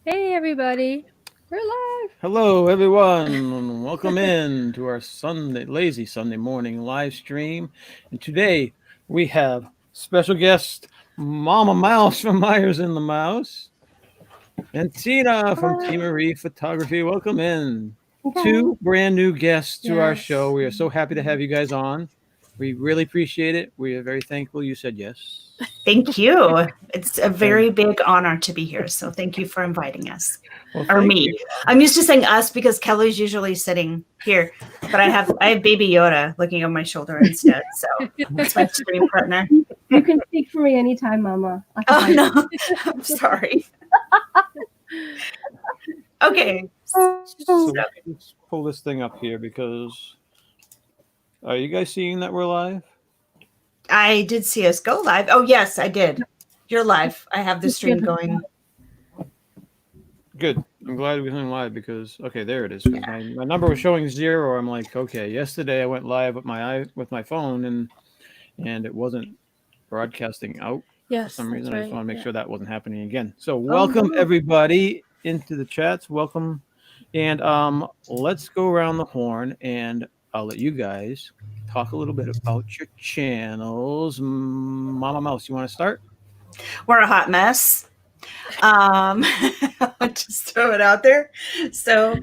Hey everybody, we're live. Hello, everyone. Welcome in to our lazy Sunday morning live stream. And today we have special guest Mama Mouse from Myers and the Mouse and Tina from Tina Hello. Marie Photography. Welcome in. Okay. Two brand new guests to our show. Yes. We are so happy to have you guys on. We really appreciate it. We are very thankful you said yes. Thank you. It's a And very big honor to be here. So thank you for inviting us. well, Or thank me. you. I'm used to saying us because Kelly's usually sitting here, but I have Baby Yoda looking on my shoulder instead. So it's my stream partner. You can speak for me anytime, Mama. Oh no, I'm sorry. Okay. So Oh, let's pull this thing up here because are you guys seeing that we're live? I did see us go live. Oh yes, I did. You're live. I have the stream going. Good. I'm glad we went live because okay, there it is. 'Cause my number was showing 0. I'm like, okay. Yesterday I went live with my phone and it wasn't broadcasting out for Yes, some that's reason. I just right. want to make Yeah. sure that wasn't happening again. So Oh welcome no. everybody into the chats. Welcome, and let's go around the horn and I'll let you guys talk a little bit about your channels. Mama Mouse, you want to start? We're a hot mess. I'll just throw it out there. So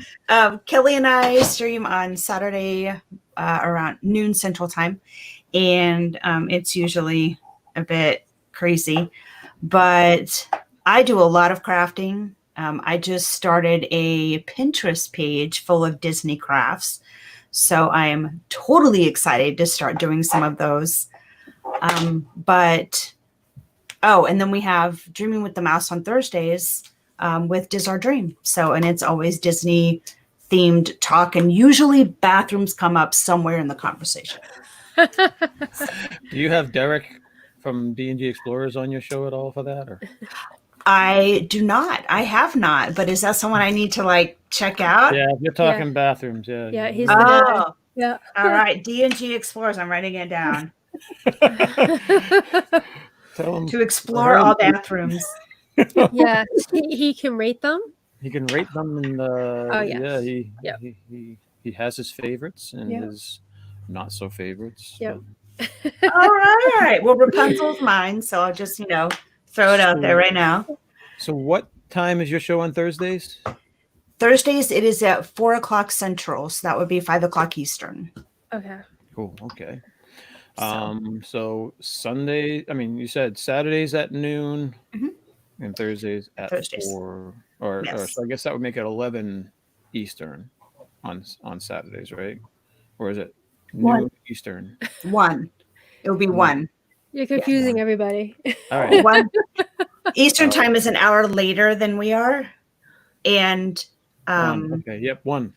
Kelly and I stream on Saturday around noon Central Time, and it's usually a bit crazy, but I do a lot of crafting. I just started a Pinterest page full of Disney crafts, so I'm totally excited to start doing some of those. But Oh, and then we have Dreaming with the Mouse on Thursdays with Diz Our Dream. So, and it's always Disney themed talk, and usually bathrooms come up somewhere in the conversation. Do you have Derek from D&G Explorers on your show at all for that? Or I do not. I have not. But is that someone I need to like check out? yeah, if you're talking bathrooms, yeah. Yeah, he's the guy. Oh, Yeah. all right. D&G Explorers. I'm writing it down Tell him to or explore her all bathrooms. Yeah, he can rate them. he can rate them and Oh yeah, yes. Yep. he has his favorites and Yep. his not so favorites. Yep. All right. Well, Rapunzel's mine. So I'll just, throw it out there right now. So what time is your show on Thursdays? Thursdays, it is at 4 o'clock Central. So that would be 5 o'clock Eastern. Okay. Cool. Okay. So, So Sunday, I mean, you said Saturdays at noon Mhm. and Thursdays at Thursdays. 4, or Yes. so I guess that would make it 11 Eastern on Saturdays, right? Or is it One. noon Eastern? 1. It will be 1. You're confusing everybody. All right. 1. Eastern time is an hour later than we are. And Okay. Yep. 1.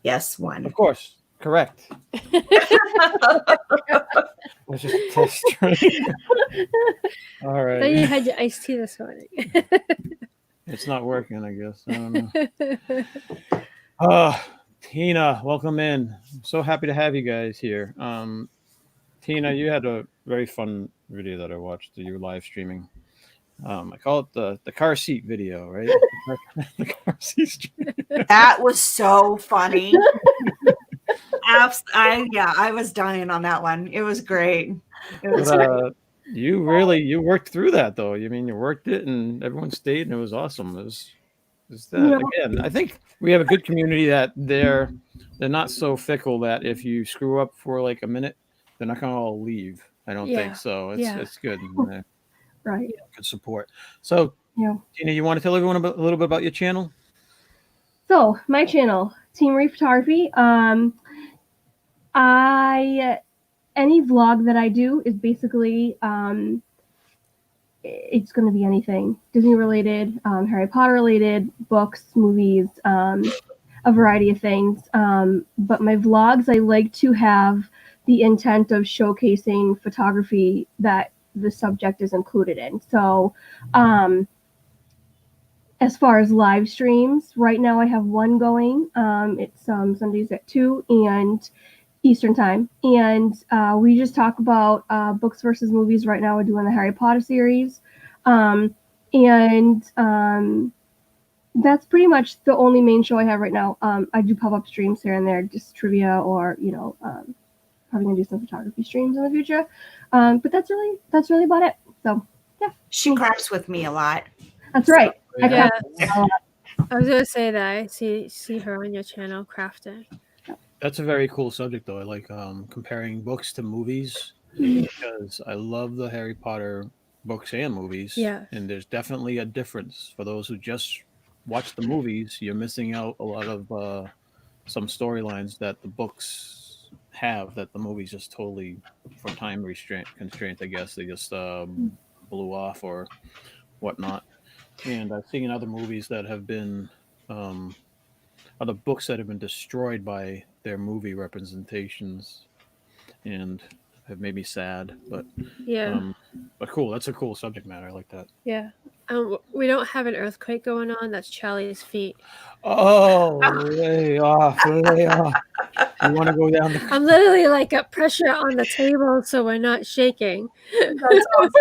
yes, 1. Of course. Correct. Let's just test. All I right. thought you had your iced tea this morning. It's not working, I guess. I don't know. Tina, welcome in. I'm so happy to have you guys here. Tina, you had a very fun video that I watched that you were live streaming. I call it the car seat video, right? The car seat stream. That was so funny. I was dying on that one. It was great. It was great. You worked through that though. You mean you worked it and everyone stayed and it was awesome. It was that again. I think we have a good community that they're not so fickle that if you screw up for like a minute, they're not gonna all leave. I don't Yeah. think so. It's good. right. Good support. So Yeah. Tina, you want to tell everyone a little bit about your channel? So my channel, Team Marie Photography. Any vlog that I do is basically it's going to be anything Disney related, Harry Potter related, books, movies, a variety of things. But my vlogs, I like to have the intent of showcasing photography that the subject is included in. So as far as live streams, right now I have one going. It's Sundays at 2 and Eastern time. And we just talk about books versus movies. Right now we're doing the Harry Potter series. And That's pretty much the only main show I have right now. I do pop-up streams here and there, just trivia, or probably gonna do some photography streams in the future. But that's really about it. So She crafts with me a lot. that's right. I Yeah. craft a lot. I was gonna say that I see her on your channel crafting. That's a very cool subject, though. I like comparing books to movies because I love the Harry Potter books and movies. Yes. And there's definitely a difference. For those who just watch the movies, you're missing out a lot of some storylines that the books have that the movies just totally, for time constraint, I guess, they just blew off or whatnot. And I've seen other movies that have been other books that have been destroyed by their movie representations and have made me sad. But Yeah. but cool. That's a cool subject matter. I like that. Yeah. We don't have an earthquake going on. That's Charlie's feet. Oh, lay off, lay off. You want to go down the I'm literally like a pressure on the table so we're not shaking. That's awesome.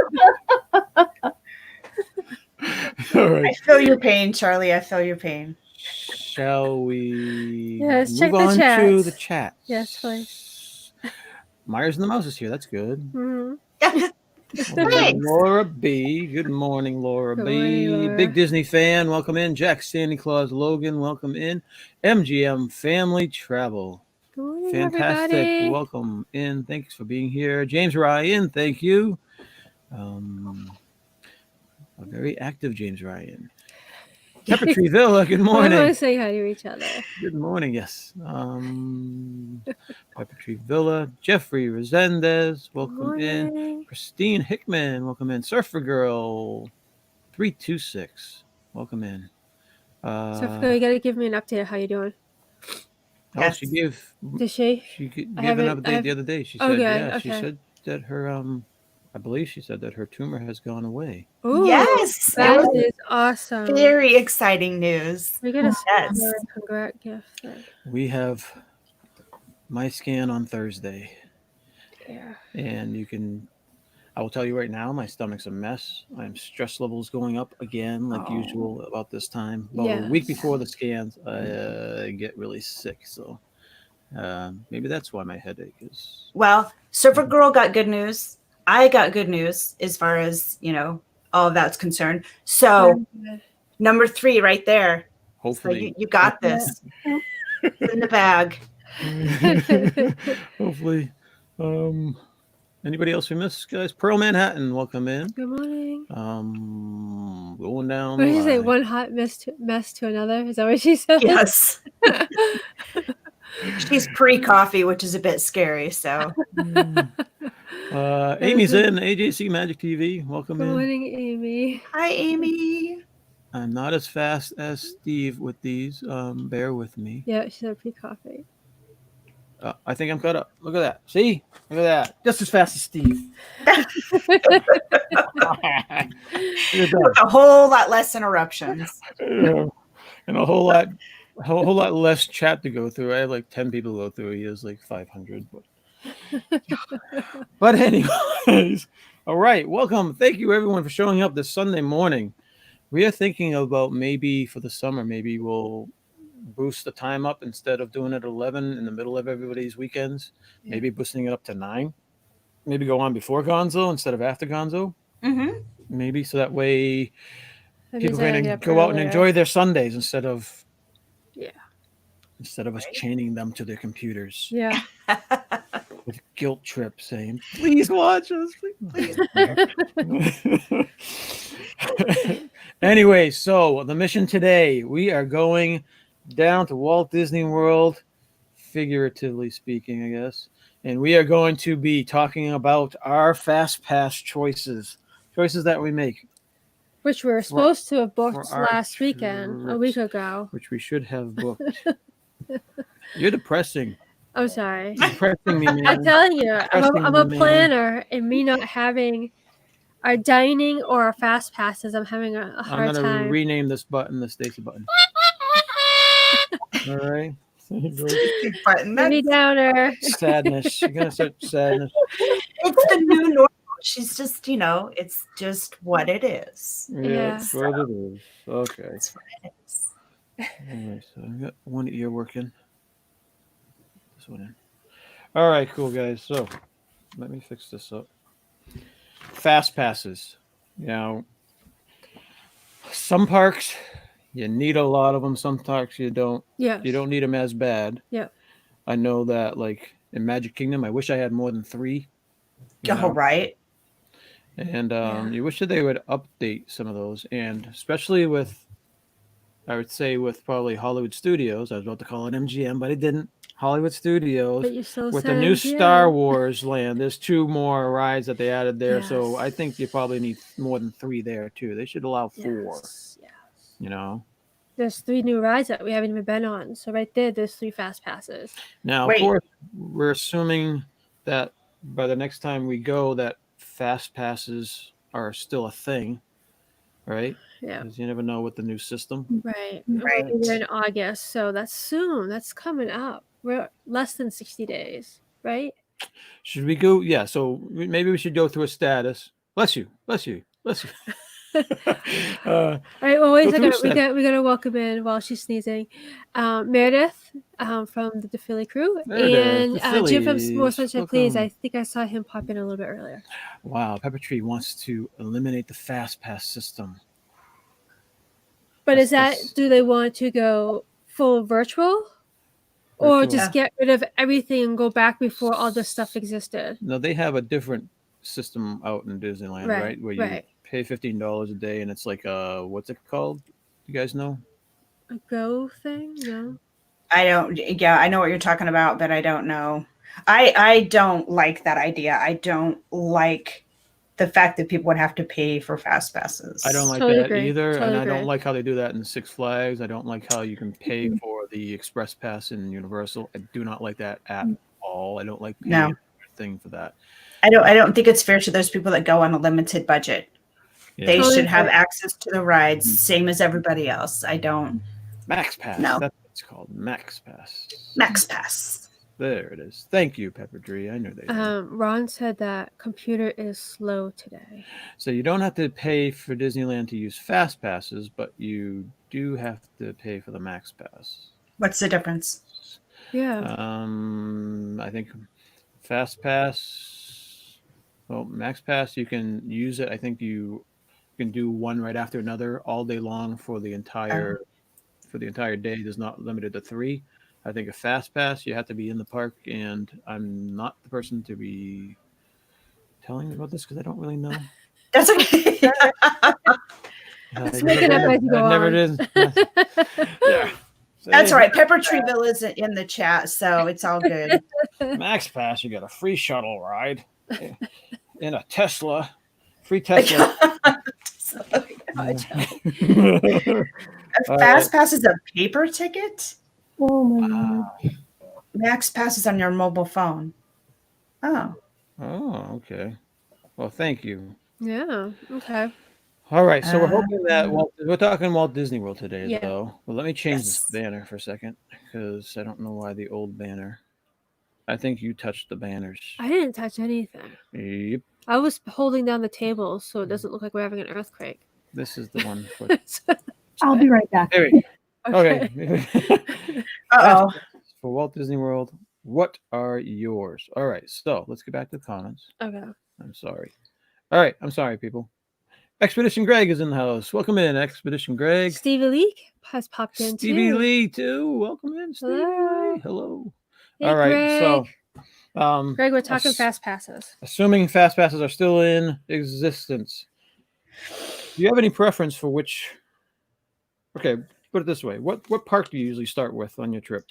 All I right. feel your pain, Charlie. I feel your pain. Shall we Yes, move check the on to chats. the chat? Yes, please. Myers and the Mouse is here. That's good. Mhm. Thanks. Laura B. Good morning, Laura Good B. morning, Laura. Big Disney fan. Welcome in. Jack Santa Claus Logan. Welcome in. MGM Family Travel. Good morning, Fantastic. everybody. Welcome in. Thanks for being here. James Ryan. Thank you. A very active James Ryan. Pepper Tree Villa. Good I want morning. to say hi to each other. Good morning. Yes. Pepper Tree Villa. Jeffrey Resendez. Welcome in. Morning. Christine Hickman, welcome in. Surfer Girl 326, welcome in. So you got to give me an update of how you're doing. Yes. She gave Did she? gave an haven't- update the other day. She Oh, said, good, yeah, she okay. said that her I believe she said that her tumor has gone away. Ooh, Yes, that that was is awesome. very exciting news. We got a Yes. congrats gift. Then. We have my scan on Thursday, Yeah. and I will tell you right now, my stomach's a mess. My stress levels going up again, like Oh. usual about this time. About a week before the scans, I get really sick. So maybe that's why my headache is. Well, Surfer Girl got good news. I got good news as far as, all of that's concerned. So number 3 right there. So Hopefully, you got this. It's in the bag. hopefully. Anybody else we missed, guys? Pearl Manhattan, welcome in. Good morning. Going down. What did you say? line. One hot mess to another? Is that what she said? Yes. She's pre-coffee, which is a bit scary. So Amy's in. AJC Magic TV, welcome Good in. morning, Amy. hi, Amy. I'm not as fast as Steve with these. Bear with me. Yeah, she said pre-coffee. I think I'm caught up. Look at that. See? Look at that. Just as fast as Steve. Look at With a whole lot less interruptions. that. And a whole lot less chat to go through. I have like 10 people to go through. He has like 500. But anyways, all right. Welcome. Thank you everyone for showing up this Sunday morning. We are thinking about maybe for the summer, maybe we'll boost the time up instead of doing it at 11 in the middle of everybody's weekends. Yeah. Maybe boosting it up to 9. Maybe go on before Gonzo instead of after Gonzo. Mm-hmm. Maybe so that way That people means I can get up go out and earlier. enjoy their Sundays instead of us chaining them to their computers Yeah. with guilt trip saying, "Please watch us, please." Anyway, so the mission today, we are going down to Walt Disney World, figuratively speaking, I guess, and we are going to be talking about our fast pass choices that we make, Which we were supposed to have booked for our last weekend, a week ago. which we should have booked. You're depressing. I'm sorry. Depressing me, man. I'm telling you, I'm a man. planner, and me not having our dining or our fast passes, I'm having a I'm hard gonna time. rename this button the Stacy button. All right. Button. Debbie Downer. Sadness. You're gonna start sadness. It's the new normal, she's just, it's just what it is. Yeah, Yeah. what it is. Okay. It's what it is. All right, so I got one ear working. This one in. All right, cool guys. So let me fix this up. Fast passes. Now, some parks you need a lot of them. Some parks you don't. Yes. You don't need them as bad. Yeah. I know that, like in Magic Kingdom, I wish I had more than 3. You Oh, know? right. And Yeah. you wish that they would update some of those, and especially with, I would say, with probably Hollywood Studios. I was about to call it MGM, but I didn't. Hollywood Studios But you still with the said new MGM. Star Wars land. There's 2 more rides that they added there, so I Yes. think you probably need more than 3 there too. They should allow 4. Yes. Yes. You know. There's 3 new rides that we haven't even been on. So right there's 3 fast passes. Now, of Wait. course, we're assuming that by the next time we go, that fast passes are still a thing, right? Yeah. Because you never know with the new system. Right. Right. We'll be there in August, so that's soon. That's coming up. We're less than 60 days, right? Should we go? Yeah. So maybe we should go through a status. Bless you. Bless you. Bless you. All right. Well, wait a Go through second. a We gotta welcome in while she's sneezing, Meredith from the Philly crew, Meredith, and the Jim from Phillies. More Sunshine Please. Welcome. I think I saw him pop in a little bit earlier. Wow. Pepper Tree wants to eliminate the fast pass system. But That's is that this- do they want to go full virtual, or Virtual. just get rid of everything and go back before all this stuff existed? No, they have a different system out in Disneyland, right? Right, Where you right. pay $15 a day, and it's like what's it called? You guys know? A go thing? No. I don't. Yeah, I know what you're talking about, but I don't know. I don't like that idea. I don't like the fact that people would have to pay for fast passes. I don't like Totally that agree. either, Totally and I don't agree. like how they do that in Six Flags. I don't like how you can pay for the Express Pass in Universal. I do not like that at all. I don't like paying No. a thing for that. I don't think it's fair to those people that go on a limited budget. Yeah. They Totally should have agree. access to the rides, same as everybody else. I don't. Max Pass. No. That's what it's called. Max Pass. Max Pass. There it is. Thank you, Pepper Tree. I knew they did. Ron said that computer is slow today. So you don't have to pay for Disneyland to use Fast Passes, but you do have to pay for the Max Pass. What's the difference? Yeah. I think Fast Pass. Well, Max Pass, you can use it. I think you can do one right after another all day long for the entire day. There's not limited to 3. I think a Fast Pass, you have to be in the park, and I'm not the person to be telling about this because I don't really know. That's okay. Let's make it up as you go never on. did. Yeah. That's all right. Pepper Treeville isn't in the chat, so it's all good. Max Pass, you got a free shuttle ride in a Tesla. Free Tesla. A Fast Pass is a paper ticket? Oh my god. Max Pass is on your mobile phone. Oh. Oh, okay. Well, thank you. Yeah. Okay. All right, so we're hoping that we're talking Walt Disney World today, Yeah. though. Well, let me change Yes. this banner for a second because I don't know why the old banner. I think you touched the banners. I didn't touch anything. Yep, I was holding down the table so it doesn't look like we're having an earthquake. this is the one. For, I'll be right back. there we go. Okay. Uh-oh. For Walt Disney World, what are yours? All right, so let's get back to the comments. Okay. I'm sorry. All right, I'm sorry, people. Expedition Greg is in the house. Welcome in, Expedition Greg. Stevie Lee has popped in Stevie too. Lee too. Welcome in, Stevie Hello. Lee. Hello. Hey, All right, Greg. so Greg, we're talking fast passes. assuming fast passes are still in existence, do you have any preference for which? Okay, put it this way: what park do you usually start with on your trip?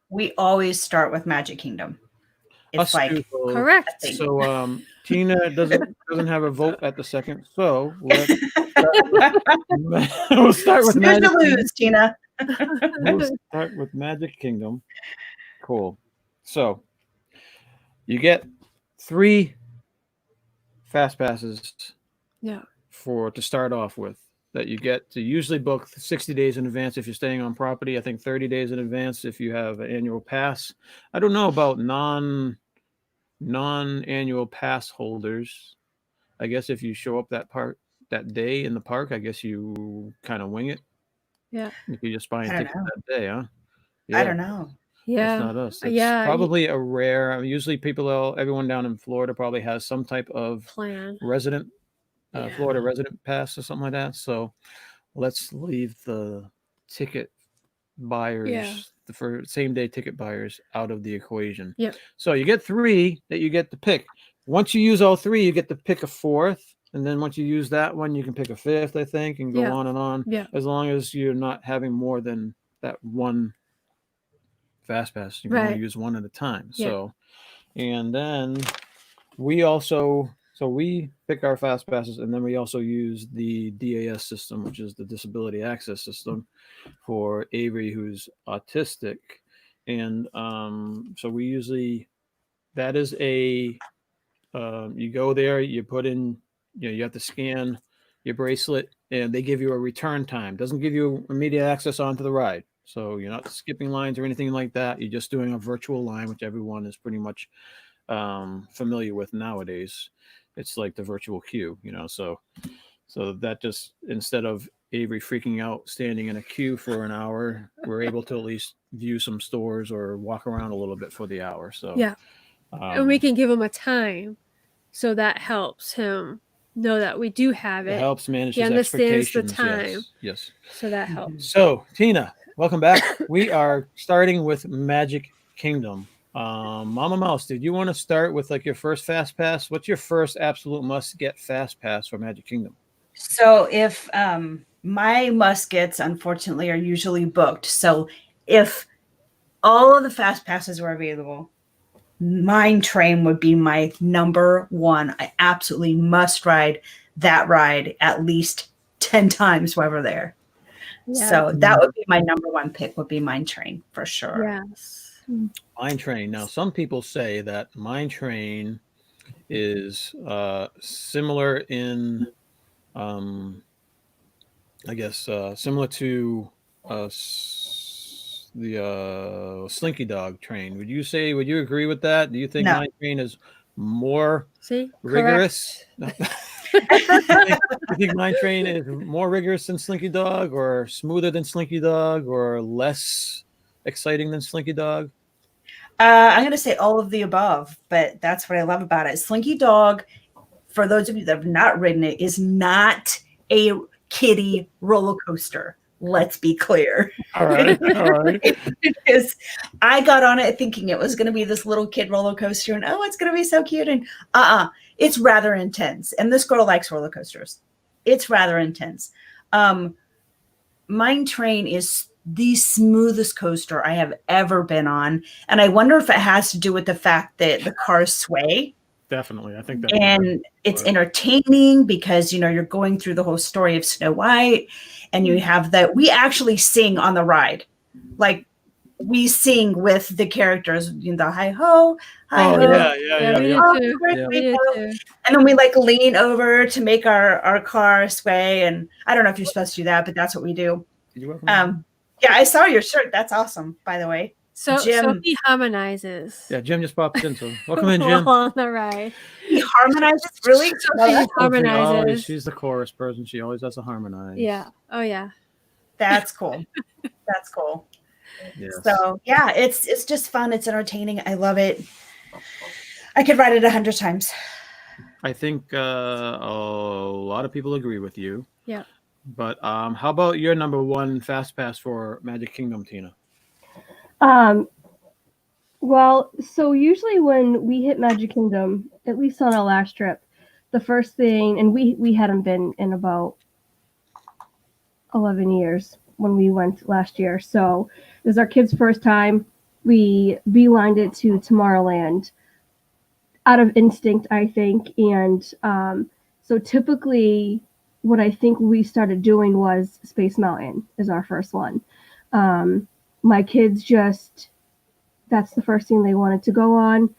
We always start with Magic Kingdom. It's Us like too, so- Correct. So Tina doesn't have a vote at the second. So we'll start with snooze Magic to lose, Tina. We'll start with Magic Kingdom. Cool. So you get 3 fast passes Yeah. to start off with that you get to usually book 60 days in advance if you're staying on property. I think 30 days in advance if you have an annual pass. I don't know about non-annual pass holders. I guess if you show up that day in the park, I guess you kind of wing it. Yeah. If you just buy a I don't ticket know. that day, huh? I Yeah, don't know. that's Yeah. not us. It's Yeah. probably a rare. I mean, usually everyone down in Florida probably has some type of Plan. resident, Yeah. Florida resident pass or something like that. So let's leave the ticket buyers, the same day ticket buyers, out of the equation. Yep. So you get 3 that you get to pick. Once you use all 3, you get to pick a 4th, and then once you use that one, you can pick a 5th, I think, and go Yeah. on and on. Yeah. As long as you're not having more than that one fast pass, you can only Right. use one at a time. Yeah. So, and then we pick our fast passes, and then we also use the DAS system, which is the disability access system for Avery, who's autistic. And so we usually, that is you go there, you put in, you have to scan your bracelet, and they give you a return time. Doesn't give you immediate access onto the ride. So you're not skipping lines or anything like that. You're just doing a virtual line, which everyone is pretty much familiar with nowadays. It's like the virtual queue, so that just, instead of Avery freaking out standing in a queue for an hour, we're able to at least view some stores or walk around a little bit for the hour. So Yeah. And we can give him a time, so that helps him know that we do have it it. helps manage He his understands the expectations. time. Yes. So that helps. So Tina, welcome back. We are starting with Magic Kingdom. Mama Mouse, did you want to start with like your first fast pass? What's your first absolute must get fast pass for Magic Kingdom? So if my muskets, unfortunately, are usually booked. So if all of the fast passes were available, Mine Train would be my number one. I absolutely must ride that ride at least 10 times while we're there. Yeah. So that would be my number one pick, would be Mine Train for sure. Yes. Mine Train. Now, some people say that Mine Train is similar in, I guess, similar to the Slinky Dog train. Would you agree with that? Do you think No. Mine Train is more See? rigorous? Correct. No. You think Mine Train is more rigorous than Slinky Dog, or smoother than Slinky Dog, or less exciting than Slinky Dog? I'm going to say all of the above, but that's what I love about it. Slinky Dog, for those of you that have not ridden it, is not a kiddie roller coaster. Let's be clear. All right. It is. I got on it thinking it was going to be this little kid roller coaster, and it's going to be so cute. And it's rather intense. And this girl likes roller coasters. It's rather intense. Mine Train is the smoothest coaster I have ever been on, and I wonder if it has to do with the fact that the cars sway. Definitely, I think that. And it's entertaining because you're going through the whole story of Snow White, and you have that. We actually sing on the ride, like we sing with the characters. The hi ho, hi ho. Yeah. We Oh, do too. We do too. And then we lean over to make our car sway. And I don't know if you're supposed to do that, but that's what we do. You're welcome. Yeah, I saw your shirt. That's awesome, by the way. So Jim, he harmonizes. Yeah, Jim just popped in, so welcome in, Jim. On the ride. he harmonizes really. Sophie harmonizes. She's the chorus person. She always has to harmonize. Yeah. Oh yeah. That's cool. That's cool. Yes. So yeah, it's just fun. It's entertaining. I love it. I could ride it 100 times. I think a lot of people agree with you. Yeah. But how about your number one fast pass for Magic Kingdom, Tina? Well, so usually when we hit Magic Kingdom, at least on our last trip, the first thing, and we hadn't been in about 11 years when we went last year. So it was our kids' first time. We beelined it to Tomorrowland out of instinct, I think. And so typically what I think we started doing was Space Mountain is our first one. My kids that's the first thing they wanted to go on,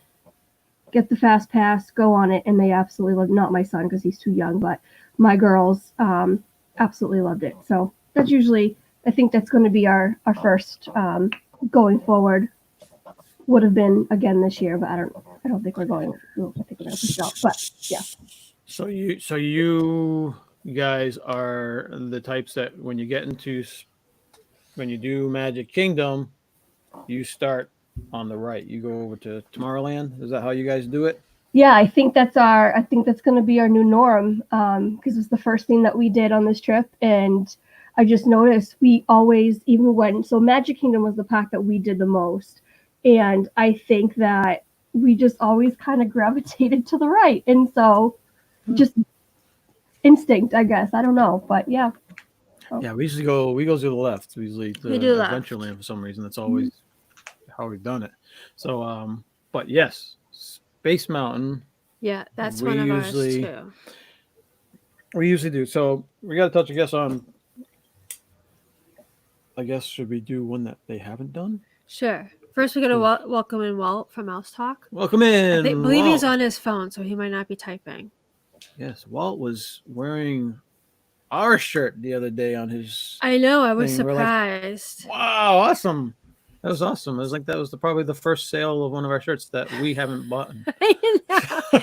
get the fast pass, go on it, and they absolutely loved it. Not my son because he's too young, but my girls absolutely loved it. So that's usually, I think that's going to be our first going forward. Would have been again this year, but I don't think we're going. I think we're going to push it out. But yeah. So you guys are the types that when you get into when you do Magic Kingdom, you start on the right. You go over to Tomorrowland. Is that how you guys do it? Yeah, I think that's going to be our new norm because it's the first thing that we did on this trip, and I just noticed we always, even when Magic Kingdom was the pack that we did the most, and I think that we just always kind of gravitated to the right, and so just instinct, I guess. I don't know, but yeah. Yeah, we go to the left. Usually We the do left. Adventureland for some reason. That's always how we've done it. So but yes, Space Mountain Yeah, that's we one of ours usually too. we usually do. So we got to touch, I guess, on. I guess should we do one that they haven't done? Sure. First, we're gonna welcome in Walt from Mouse Talk. Welcome I in, believe he's Walt. on his phone, so he might not be typing. Yes, Walt was wearing our shirt the other day on his I know. I was thing. We're like, surprised. wow, awesome. That was awesome. It was like that was probably the first sale of one of our shirts that we haven't bought. I know.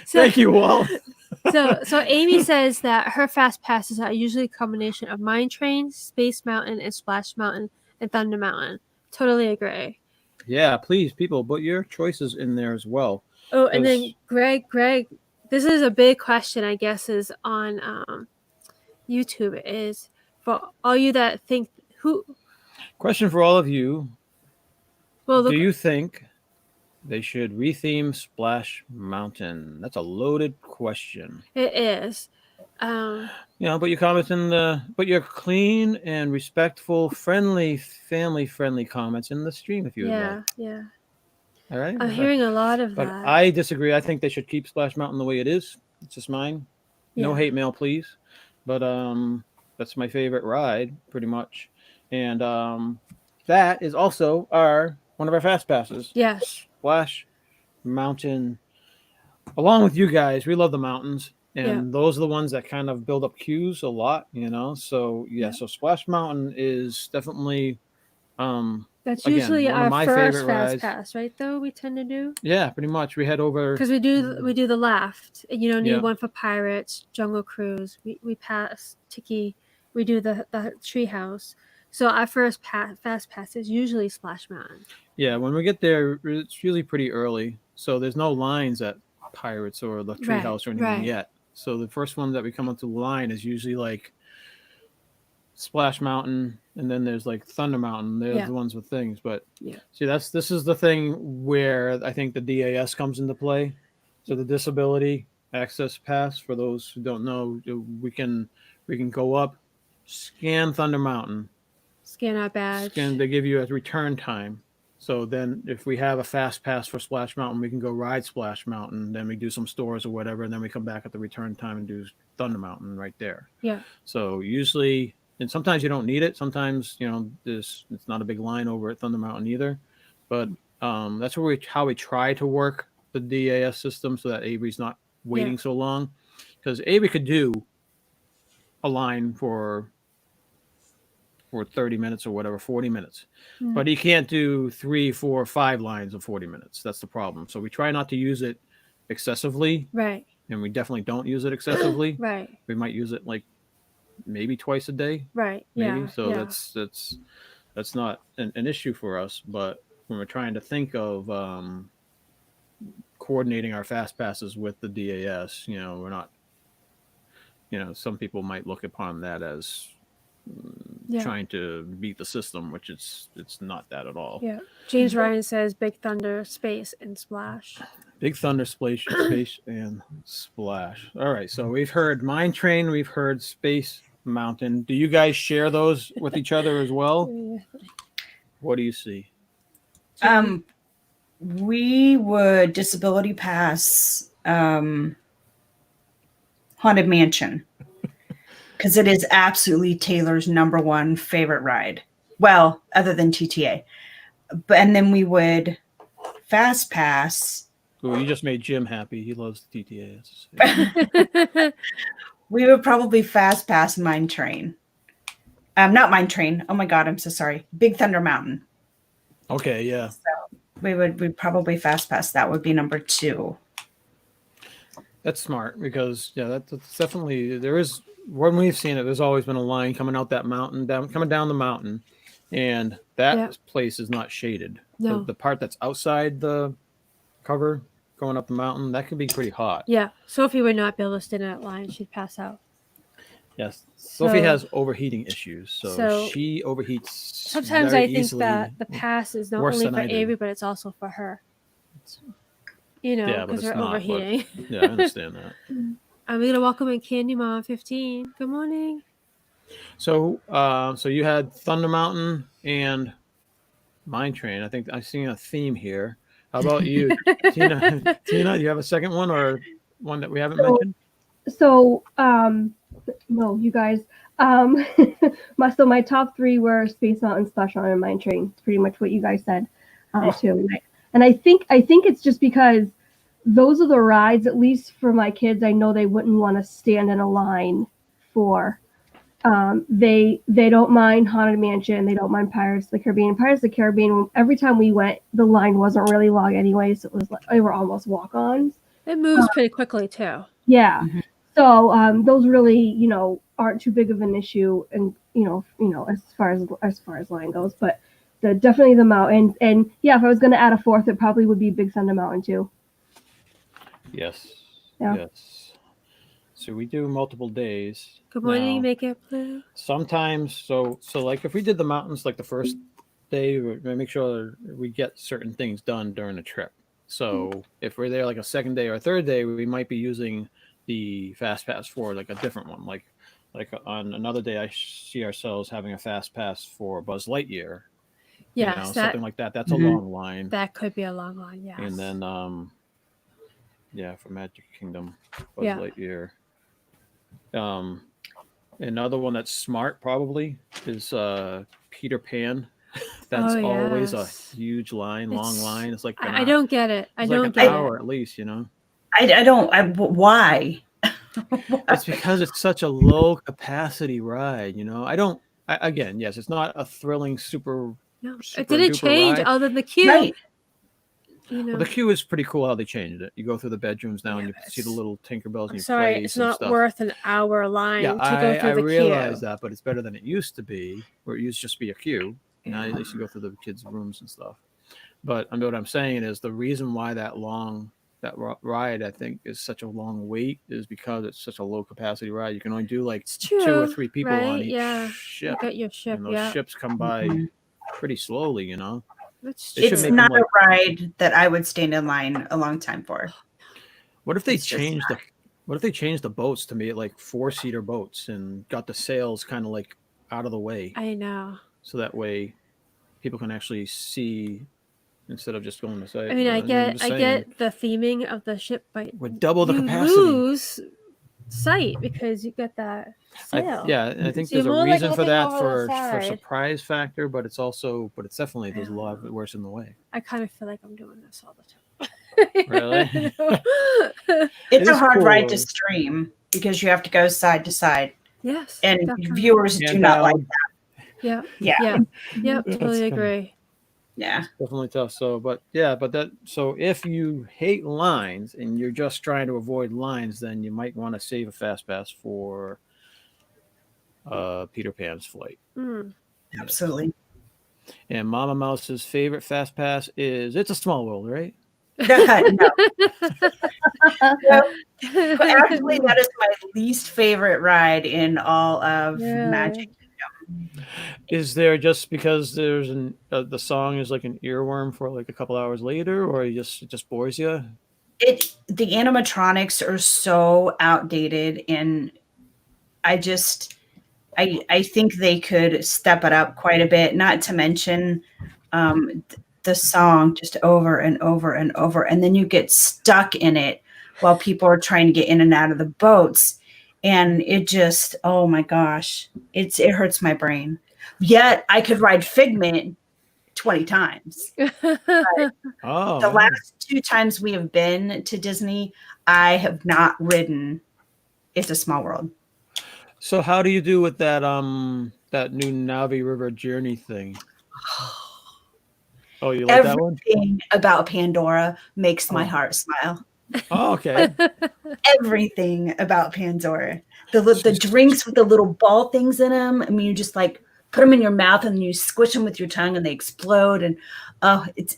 Thank you, Walt. So Amy says that her fast passes are usually a combination of Mine Train, Space Mountain, and Splash Mountain and Thunder Mountain. Totally agree. Yeah, please, people, put your choices in there as well. Oh, and then Greg, this is a big question. I guess is on YouTube. Is for all you that think who. Question for all of you: Well, look, do you think they should retheme Splash Mountain? That's a loaded question. it is. But your comments but your clean and respectful, friendly, family-friendly comments in the stream if you would like. Yeah. All right. I'm hearing a lot of But that. I disagree. I think they should keep Splash Mountain the way it is. It's just mine. No Yeah. hate mail, please. But that's my favorite ride, pretty much. And that is also one of our fast passes. Yes. Splash Mountain. Along with you guys, we love the mountains. And those are the ones that kind of build up queues a lot, So so Splash Mountain is definitely That's again, usually one of our my first favorite fast rides. pass, right? Though we tend to do Yeah, pretty much. We head over because we do the left. You don't need Yeah. one for Pirates, Jungle Cruise. We pass Tiki. We do the Treehouse. So our first fast pass is usually Splash Mountain. Yeah, when we get there, it's usually pretty early, so there's no lines at Pirates or the Treehouse or anything yet. So the first one that we come up to the line is usually like Splash Mountain, and then there's like Thunder Mountain. They're the ones with things, but see, this is the thing where I think the DAS comes into play. So the Disability Access Pass, for those who don't know, we can go up, scan Thunder Mountain, Scan our badge. They give you a return time. So then if we have a fast pass for Splash Mountain, we can go ride Splash Mountain. Then we do some stores or whatever. And then we come back at the return time and do Thunder Mountain right there. Yeah. So usually, and sometimes you don't need it. Sometimes, it's not a big line over at Thunder Mountain either. But that's how we try to work the DAS system so that Avery's not waiting so long. Because Avery could do a line for 30 minutes or whatever, 40 minutes. But he can't do 3, 4, 5 lines of 40 minutes. That's the problem. So we try not to use it excessively. Right. And we definitely don't use it excessively. Right. We might use it like maybe twice a day. Right. Maybe. Yeah. So that's not an issue for us. But when we're trying to think of coordinating our fast passes with the DAS, we're not, some people might look upon that as trying to beat the system, which it's not that at all. Yeah. James Ryan says Big Thunder, Space, and Splash. Big Thunder, Space, and Splash. All right, so we've heard Mine Train, we've heard Space Mountain. Do you guys share those with each other as well? What do you see? We would Disability Pass Haunted Mansion because it is absolutely Taylor's number one favorite ride. Well, other than TTA. And then we would Fast Pass. Ooh, you just made Jim happy. He loves the TTA. We would probably Fast Pass Mine Train. Not Mine Train. Oh my God, I'm so sorry. Big Thunder Mountain. Okay, yeah. So we'd probably Fast Pass. That would be number 2. That's smart because that's definitely there is when we've seen it. There's always been a line coming out that mountain, coming down the mountain, and that Yeah. place is not shaded. No. The part that's outside the cover going up the mountain that could be pretty hot. Yeah. Sophie would not be able to stand in that line. She'd pass out. Yes, Sophie So- has overheating issues, so she overheats. Sometimes very I think easily, that the pass is not worse only than for I do. Avery, but it's also for her. You know, Yeah, but because it's we're not, but- overheating. Yeah, I understand that. I'm gonna welcome in Candy Mom 15. Good morning. So, so you had Thunder Mountain and Mine Train. I think I've seen a theme here. How about you, Tina? Tina, you have a second one or one that we haven't mentioned? So, no, you guys. My top three were Space Mountain, Splash Mountain, and Mine Train. It's pretty much what you guys said, too. And I think it's just because those are the rides, at least for my kids, I know they wouldn't want to stand in a line for. They don't mind Haunted Mansion. They don't mind Pirates of the Caribbean. Pirates of the Caribbean, every time we went, the line wasn't really long anyway, so it was like they were almost walk-ons. It moves pretty quickly too. Yeah. Mhm. So those really, aren't too big of an issue, and as far as line goes. But definitely the mountain, and yeah, if I was going to add a fourth, it probably would be Big Thunder Mountain too. Yes. Yeah. Yes. So we do multiple days. Good morning, now. make it blue. Sometimes, so like if we did the mountains like the first day, we make sure we get certain things done during the trip. So if we're there like a second day or a third day, we might be using the fast pass for like a different one. Like on another day, I see ourselves having a fast pass for Buzz Lightyear. Yes, Something like that. That's Mhm. a long line. that could be a long line. Yes. And then for Magic Kingdom, Buzz Yeah. Lightyear. Another one that's smart probably is Peter Pan. That's Oh, always yes. a huge line, long It's- line. It's like I don't get it. I it's don't like get an hour it. at least, I don't. Why? It's because it's such a low capacity ride, I don't. Again, yes, it's not a thrilling super. No, it super didn't duper change ride. other than the queue. Right. Well, the queue is pretty cool how they changed it. You go through the bedrooms now and Yeah, you see the it's- little Tinkerbells and I'm you sorry, play it's some not stuff. worth an hour line Yeah, to go through I the realize queue. that, but it's better than it used to be, where it used to just be a queue. Now Yeah. at least you go through the kids' rooms and stuff. But what I'm saying is the reason why that ride I think is such a long wait is because it's such a low capacity ride. You can only do like It's 2 or true, 3 people right? on each Yeah. ship, You got your ship. and those Yeah, ships come by Mhm. pretty slowly. that's They should It's make true. them not a like- ride that I would stand in line a long time for. What if they It's just changed the boats to be like 4-seater boats and got the sails kind of like out of the way, I know. so that way people can actually see instead of just going to say. I mean, I I'm get just saying, the theming of the ship, but with double the you capacity. lose sight because you get that sail. And I think So you're there's a more like reason for looking that over the for side. surprise factor, but it's definitely there's a lot of it worse in the way. I kind of feel like I'm doing this all the time. Really? It's It a is hard cool, ride though. to stream because you have to go side to side, Yes. and definitely. viewers do And not down. like that. Yeah. Yeah. Yeah. Yep. That's Totally kinda- agree. Yeah. Definitely tough. So if you hate lines and you're just trying to avoid lines, then you might want to save a fast pass for Peter Pan's flight. Mm. Absolutely. And Mama Mouse's favorite fast pass is It's a Small World, right? No. But actually, that is my least favorite ride in all of Yeah. Magic. Is there just because there's the song is like an earworm for like a couple hours later, or it just bores you? The animatronics are so outdated, and I think they could step it up quite a bit. Not to mention the song just over and over and over, and then you get stuck in it while people are trying to get in and out of the boats, and it just, oh my gosh, it hurts my brain. Yet I could ride Figment 20 times. Oh, The last 2 times we have been to Disney, I have not ridden It's a Small World. so how do you do with that that new Navi River Journey thing? Oh, you like that one? Everything about Pandora makes my Oh. heart smile. Oh, okay. Everything about Pandora. The drinks with the little ball things in them. I mean, you just like put them in your mouth and you squish them with your tongue and they explode. And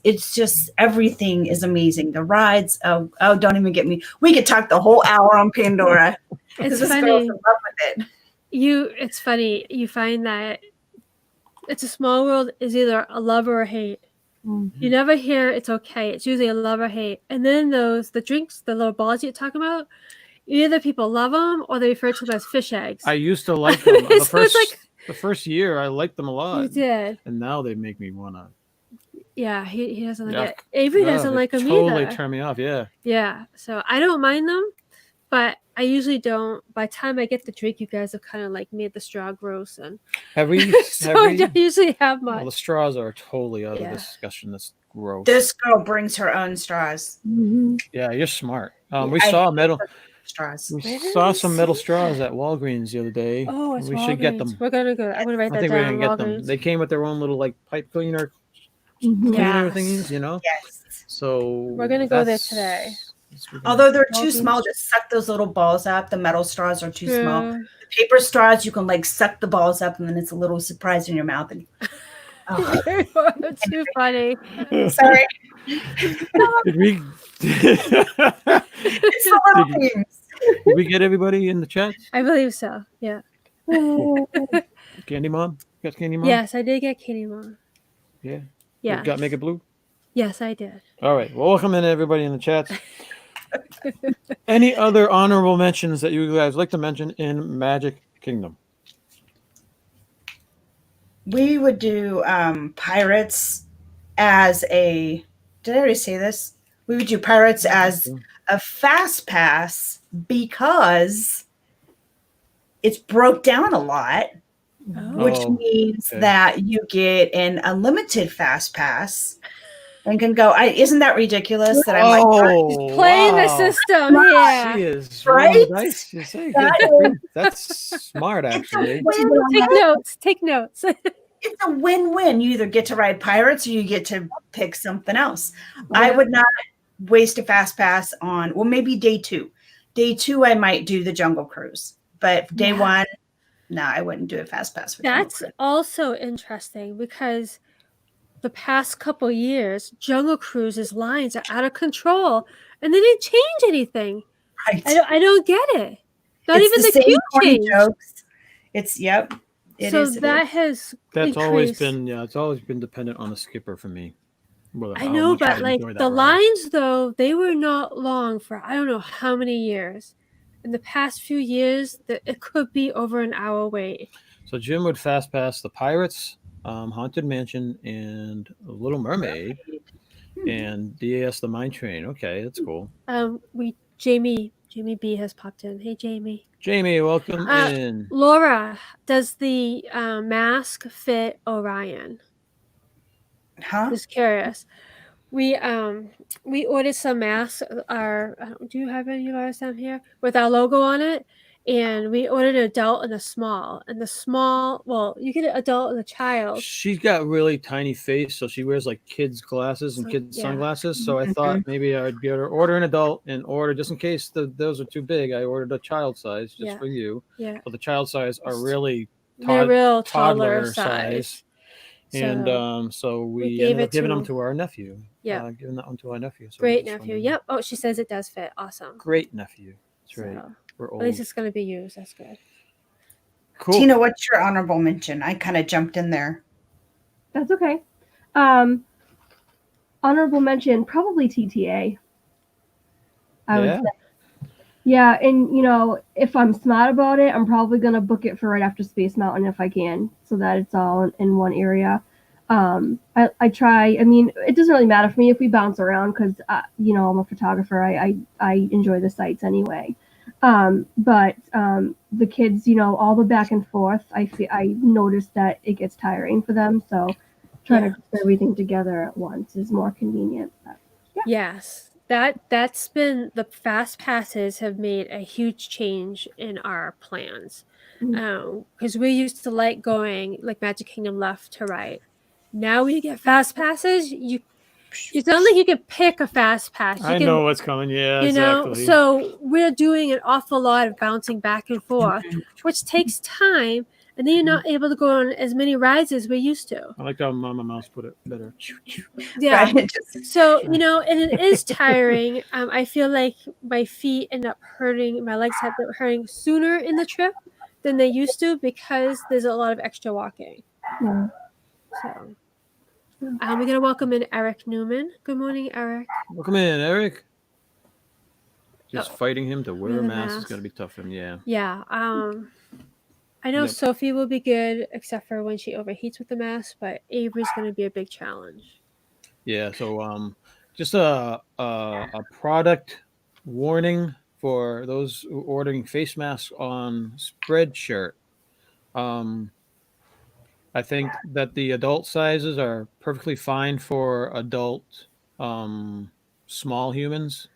it's just everything is amazing. The rides. Don't even get me. We could talk the whole hour on Pandora. It's This girl's funny. in love with it. It's funny. You find that It's a Small World is either a love or a hate. You never hear it's okay. It's usually a love or hate. And then the drinks, the little balls you're talking about, either people love them or they refer to them as fish eggs. I used to like them. So it's The first year, I liked them a lot. You did. And now they make me want to. Yeah, he doesn't like Yeah, it. Avery doesn't like them totally either. turn me off. Yeah. Yeah, so I don't mind them, but I usually don't. By the time I get the drink, you guys have kind of like made the straw gross, and Have we? so I don't usually have much. Well, the straws are totally out Yeah. of discussion. That's gross. This girl brings her own straws. Yeah, you're smart. We I saw hate metal. straws. We Where saw did we some metal see straws at Walgreens the other day. Oh, it's we should get them. We're gonna go. I'm gonna write I that think we're down. gonna get them. Walgreens. They came with their own little like pipe cleaner Yes. thingies, you know. Yes. So We're gonna go there today. Although they're too Walgreens. small to suck those little balls up, the metal straws are too small. True. The paper straws, you can like suck the balls up, and then it's a little surprise in your mouth. And Too funny. sorry, Did we? it's the little things. Did we get everybody in the chat? I believe so. Yeah. Candy Mom? You got Candy Mom? Yes, I did get Kitty Mom. Yeah. Yeah. Got Make It Blue? Yes, I did. All right. Well, welcome in everybody in the chats. Any other honorable mentions that you guys like to mention in Magic Kingdom? We would do pirates as a. Did I already say this? We would do pirates as a fast pass because it's broke down a lot, which Oh, means okay. that you get an unlimited fast pass and can go. Isn't that ridiculous? That I'm like, Oh, Playing the wow. system. She Yeah. is Right? rolling dice. You say. That's smart, actually. Take notes. Take notes. it's a win-win. You either get to ride pirates or you get to pick something else. I Yeah. would not waste a fast pass on, well, maybe day two. Day two, I might do the Jungle Cruise, but day Yeah. one, no, I wouldn't do a fast pass. For Jungle That's Cruise. also interesting because the past couple years, Jungle Cruise's lines are out of control, and they didn't change anything. Right. I don't get it. Not It's even the same queue corny changed. jokes. It's It So is. that has That's always increased. been, it's always been dependent on the skipper for me. I know, but like the lines though, they were not long for I don't know how many years. In the past few years, it could be over an hour wait. So Jim would fast pass the Pirates, Haunted Mansion, and Little Mermaid, and DAS the Mine Train. Okay, that's cool. Jamie B has popped in. Hey, Jamie. Jamie, welcome in. Laura, does the mask fit Orion? Huh? Just curious. We ordered some masks. Do you have any of ours down here with our logo on it? And we ordered an adult and a small. And the small, well, you get an adult and a child. She's got really tiny face, so she wears like kids' glasses and So, kids' yeah. sunglasses. So I thought maybe I'd be able to order an adult and order just in case those are too big. I ordered a child size just Yeah. for you. Yeah, But the child size are really they're real toddler toddler size. And so we gave ended up it giving to- them to our nephew. Yeah. Giving that one to our nephew. So Great we just nephew. wanted- Yep. Oh, she says it does fit. Awesome. Great nephew. That's right. So, We're at old. least it's going to be used. That's good. Cool. Tina, what's your honorable mention? I kind of jumped in there. That's okay. Honorable mention, probably TTA. I would Yeah. say. Yeah, and if I'm smart about it, I'm probably gonna book it for right after Space Mountain if I can, so that it's all in one area. I try. I mean, it doesn't really matter for me if we bounce around because I'm a photographer. I enjoy the sights anyway. But the kids, all the back and forth, I noticed that it gets tiring for them. So trying to put everything together at once is more convenient. But, yeah. Yes. That's been the fast passes have made a huge change in our plans. Because we used to like going like Magic Kingdom left to right. Now when you get fast passes, It's not like you can pick a fast pass. I know what's coming. Yeah, You know, exactly. so we're doing an awful lot of bouncing back and forth, Mhm. which takes time, and then you're not able to go on as many rides as we used to. I like how Mama Mouse put it better. Yeah. Right? Just- So, you know, and it is tiring. I feel like my feet end up hurting, my legs end up hurting sooner in the trip than they used to because there's a lot of extra walking. Yeah. So, we're going to welcome in Eric Newman. Good morning, Eric. Welcome in, Eric. Just Oh, fighting him to wear wear a the mask is mask. going to be tough for him. Yeah. Yeah. I know Yep. Sophie will be good, except for when she overheats with the mask, but Avery's going to be a big challenge. Yeah. So, just a product warning for those ordering face masks on Spreadshirt. I think that the adult sizes are perfectly fine for adult small humans.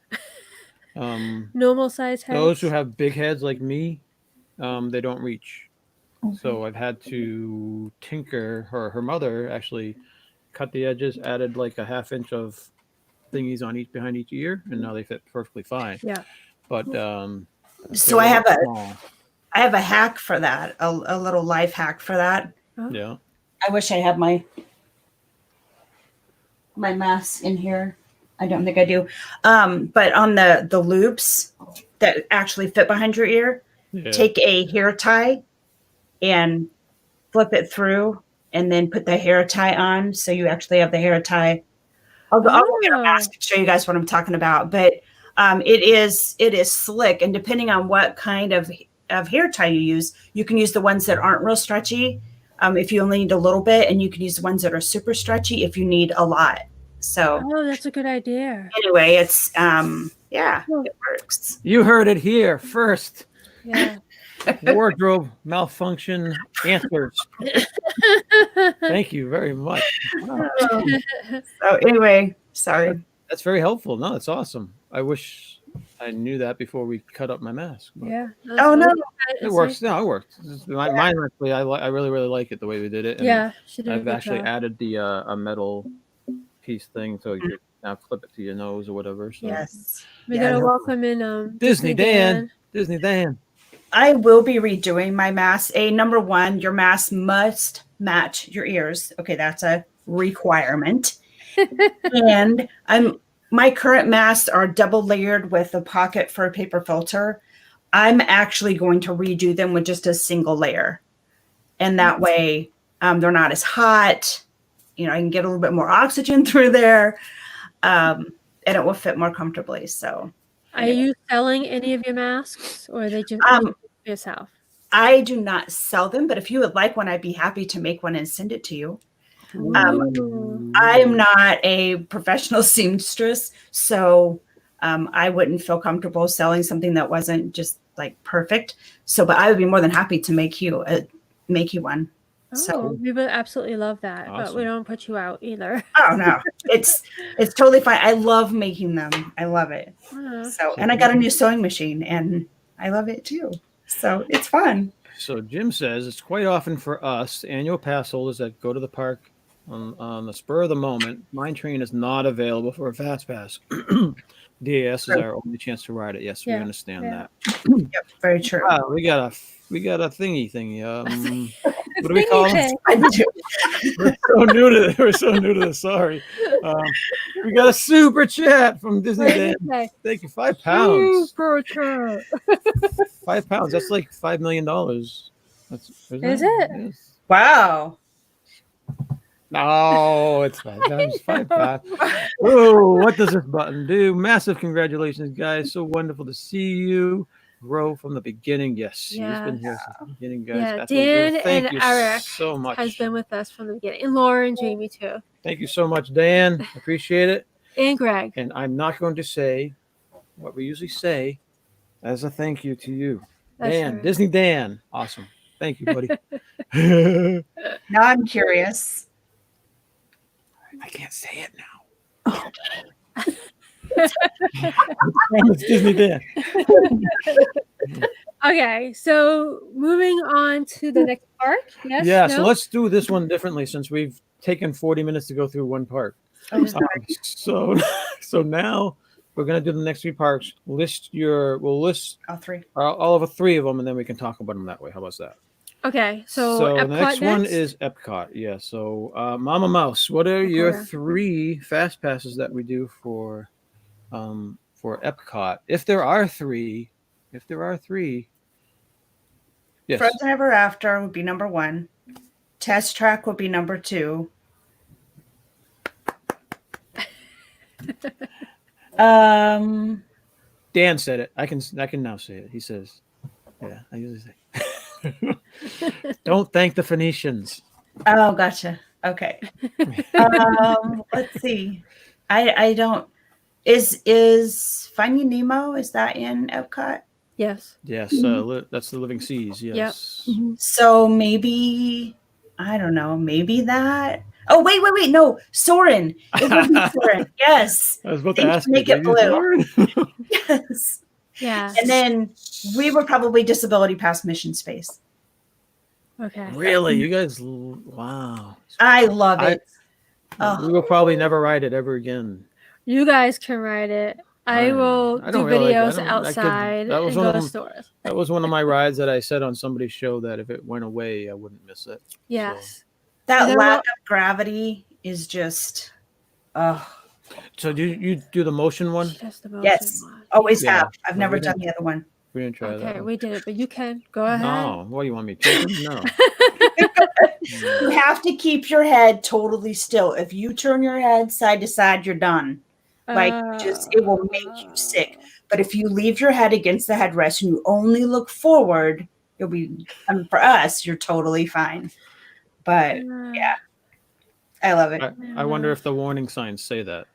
Normal size heads. Those who have big heads like me, they don't reach. Okay. So I've had to tinker. Her mother actually cut the edges, added like a half inch of thingies on each behind each ear, and now they fit perfectly fine. Yeah. But So they're I have a small. I have a hack for that, a little life hack for that. Yeah. I wish I had my mask in here. I don't think I do. But on the loops that actually fit behind your ear, Yeah. take a hair tie and flip it through, and then put the hair tie on, so you actually have the hair tie. I'll go get a mask and show you guys what I'm talking about. But it is slick, and depending on what kind of hair tie you use the ones that aren't real stretchy. If you only need a little bit, and you can use the ones that are super stretchy if you need a lot. So that's a good idea. anyway, it's yeah, it works. You heard it here first. Yeah. Wardrobe malfunction answers. Thank you very much. Wow. So anyway, sorry. That's very helpful. No, that's awesome. I wish I knew that before we cut up my mask. But Yeah. Oh no, it works. No, it works. Mine actually, I really, really like it the way we did it. And Yeah. She did a I've good actually job. added the a metal piece thing so you could now flip it to your nose or whatever. So yes. We're Yeah. gonna welcome in Disney Dan. Disney Dan. I will be redoing my mask. Number one, your mask must match your ears. Okay, that's a requirement. And my current masks are double layered with a pocket for a paper filter. I'm actually going to redo them with just a single layer. And that way they're not as hot. You know, I can get a little bit more oxygen through there. And it will fit more comfortably. So Are you selling any of your masks, or are they just for yourself? I do not sell them, but if you would like one, I'd be happy to make one and send it to you. Ooh. I'm not a professional seamstress, so I wouldn't feel comfortable selling something that wasn't just like perfect. So, but I would be more than happy to make you one. So, We would absolutely love that, but we Awesome. don't put you out either. oh no, it's totally fine. I love making them. I love it. So, and I got a new sewing machine, and I love it too. So it's fun. So Jim says it's quite often for us annual pass holders that go to the park on the spur of the moment. Mine Train is not available for a fast pass. DAS is our only chance to ride it. Yes, we Yeah, understand yeah. that. Yep, very true. We got a thingy. What do we call it? I do. We're so new to this. Sorry. We got a super chat from Disney Dan. Thank you. £5. Super chat. £5. That's like $5 million. That's Is it? Yes. Wow. No, it's £5. Oh, what does this button do? Massive congratulations, guys. So wonderful to see you grow from the beginning. Yes, he's been here since the beginning, guys. Yeah, That's what we do. Dan Thank and you Eric so much. has been with us from the beginning, and Laura and Jamie too, Thank you so much, Dan. Appreciate it. and Greg. And I'm not going to say what we usually say as a thank you to you. That's Dan, right. Disney Dan. Awesome. Thank you, buddy. Now I'm curious. I can't say it now. It's Disney Dan. Okay, so moving on to the next park. Yes. Yeah, No? so let's do this one differently since we've taken 40 minutes to go through one park. Oh, sorry. So now we're gonna do the next 3 parks. We'll list All three. all of 3 of them, and then we can talk about them that way. How about that? Okay, so the Epcot next one next? is Epcot. Yeah. So, Mama Mouse, what are your Okay. 3 fast passes that we do for Epcot? If there are 3, yes. Frozen Ever After would be number 1. Test Track would be number 2. Dan said it. I can now say it. He says, "Yeah, I usually say, don't thank the Phoenicians." Oh, gotcha. Okay. Let's see. I don't. Is Finding Nemo? Is that in Epcot? Yes. Yes, that's the Living Seas. Yes. Mhm. So maybe I don't know. Maybe that. Oh wait! No, Soren. It would be Soren. Yes. I was about to Thank you, ask make you, it did you blue. learn? Yes. Yeah. And then we were probably Disability Pass Mission Space. Okay. Really, you guys? Wow. I love it. We will probably never ride it ever again. You guys can ride it. I will I do don't really videos I don't- outside that was and one go of to them. stores. That was one of my rides that I said on somebody's show that if it went away, I wouldn't miss it. Yes. That And then lack what- of gravity is just. So do you do the motion one? Just the motion Yes. one. Always Yeah. have. I've No, never we done the other one. We didn't try that. Okay, one. we did it, but you can go ahead. No, what do you want me to? No. You have to keep your head totally still. If you turn your head side to side, you're done. Like it will make you sick. But if you leave your head against the headrest and you only look forward, you'll be. For us, you're totally fine. But yeah, I love it. I wonder if the warning signs say that.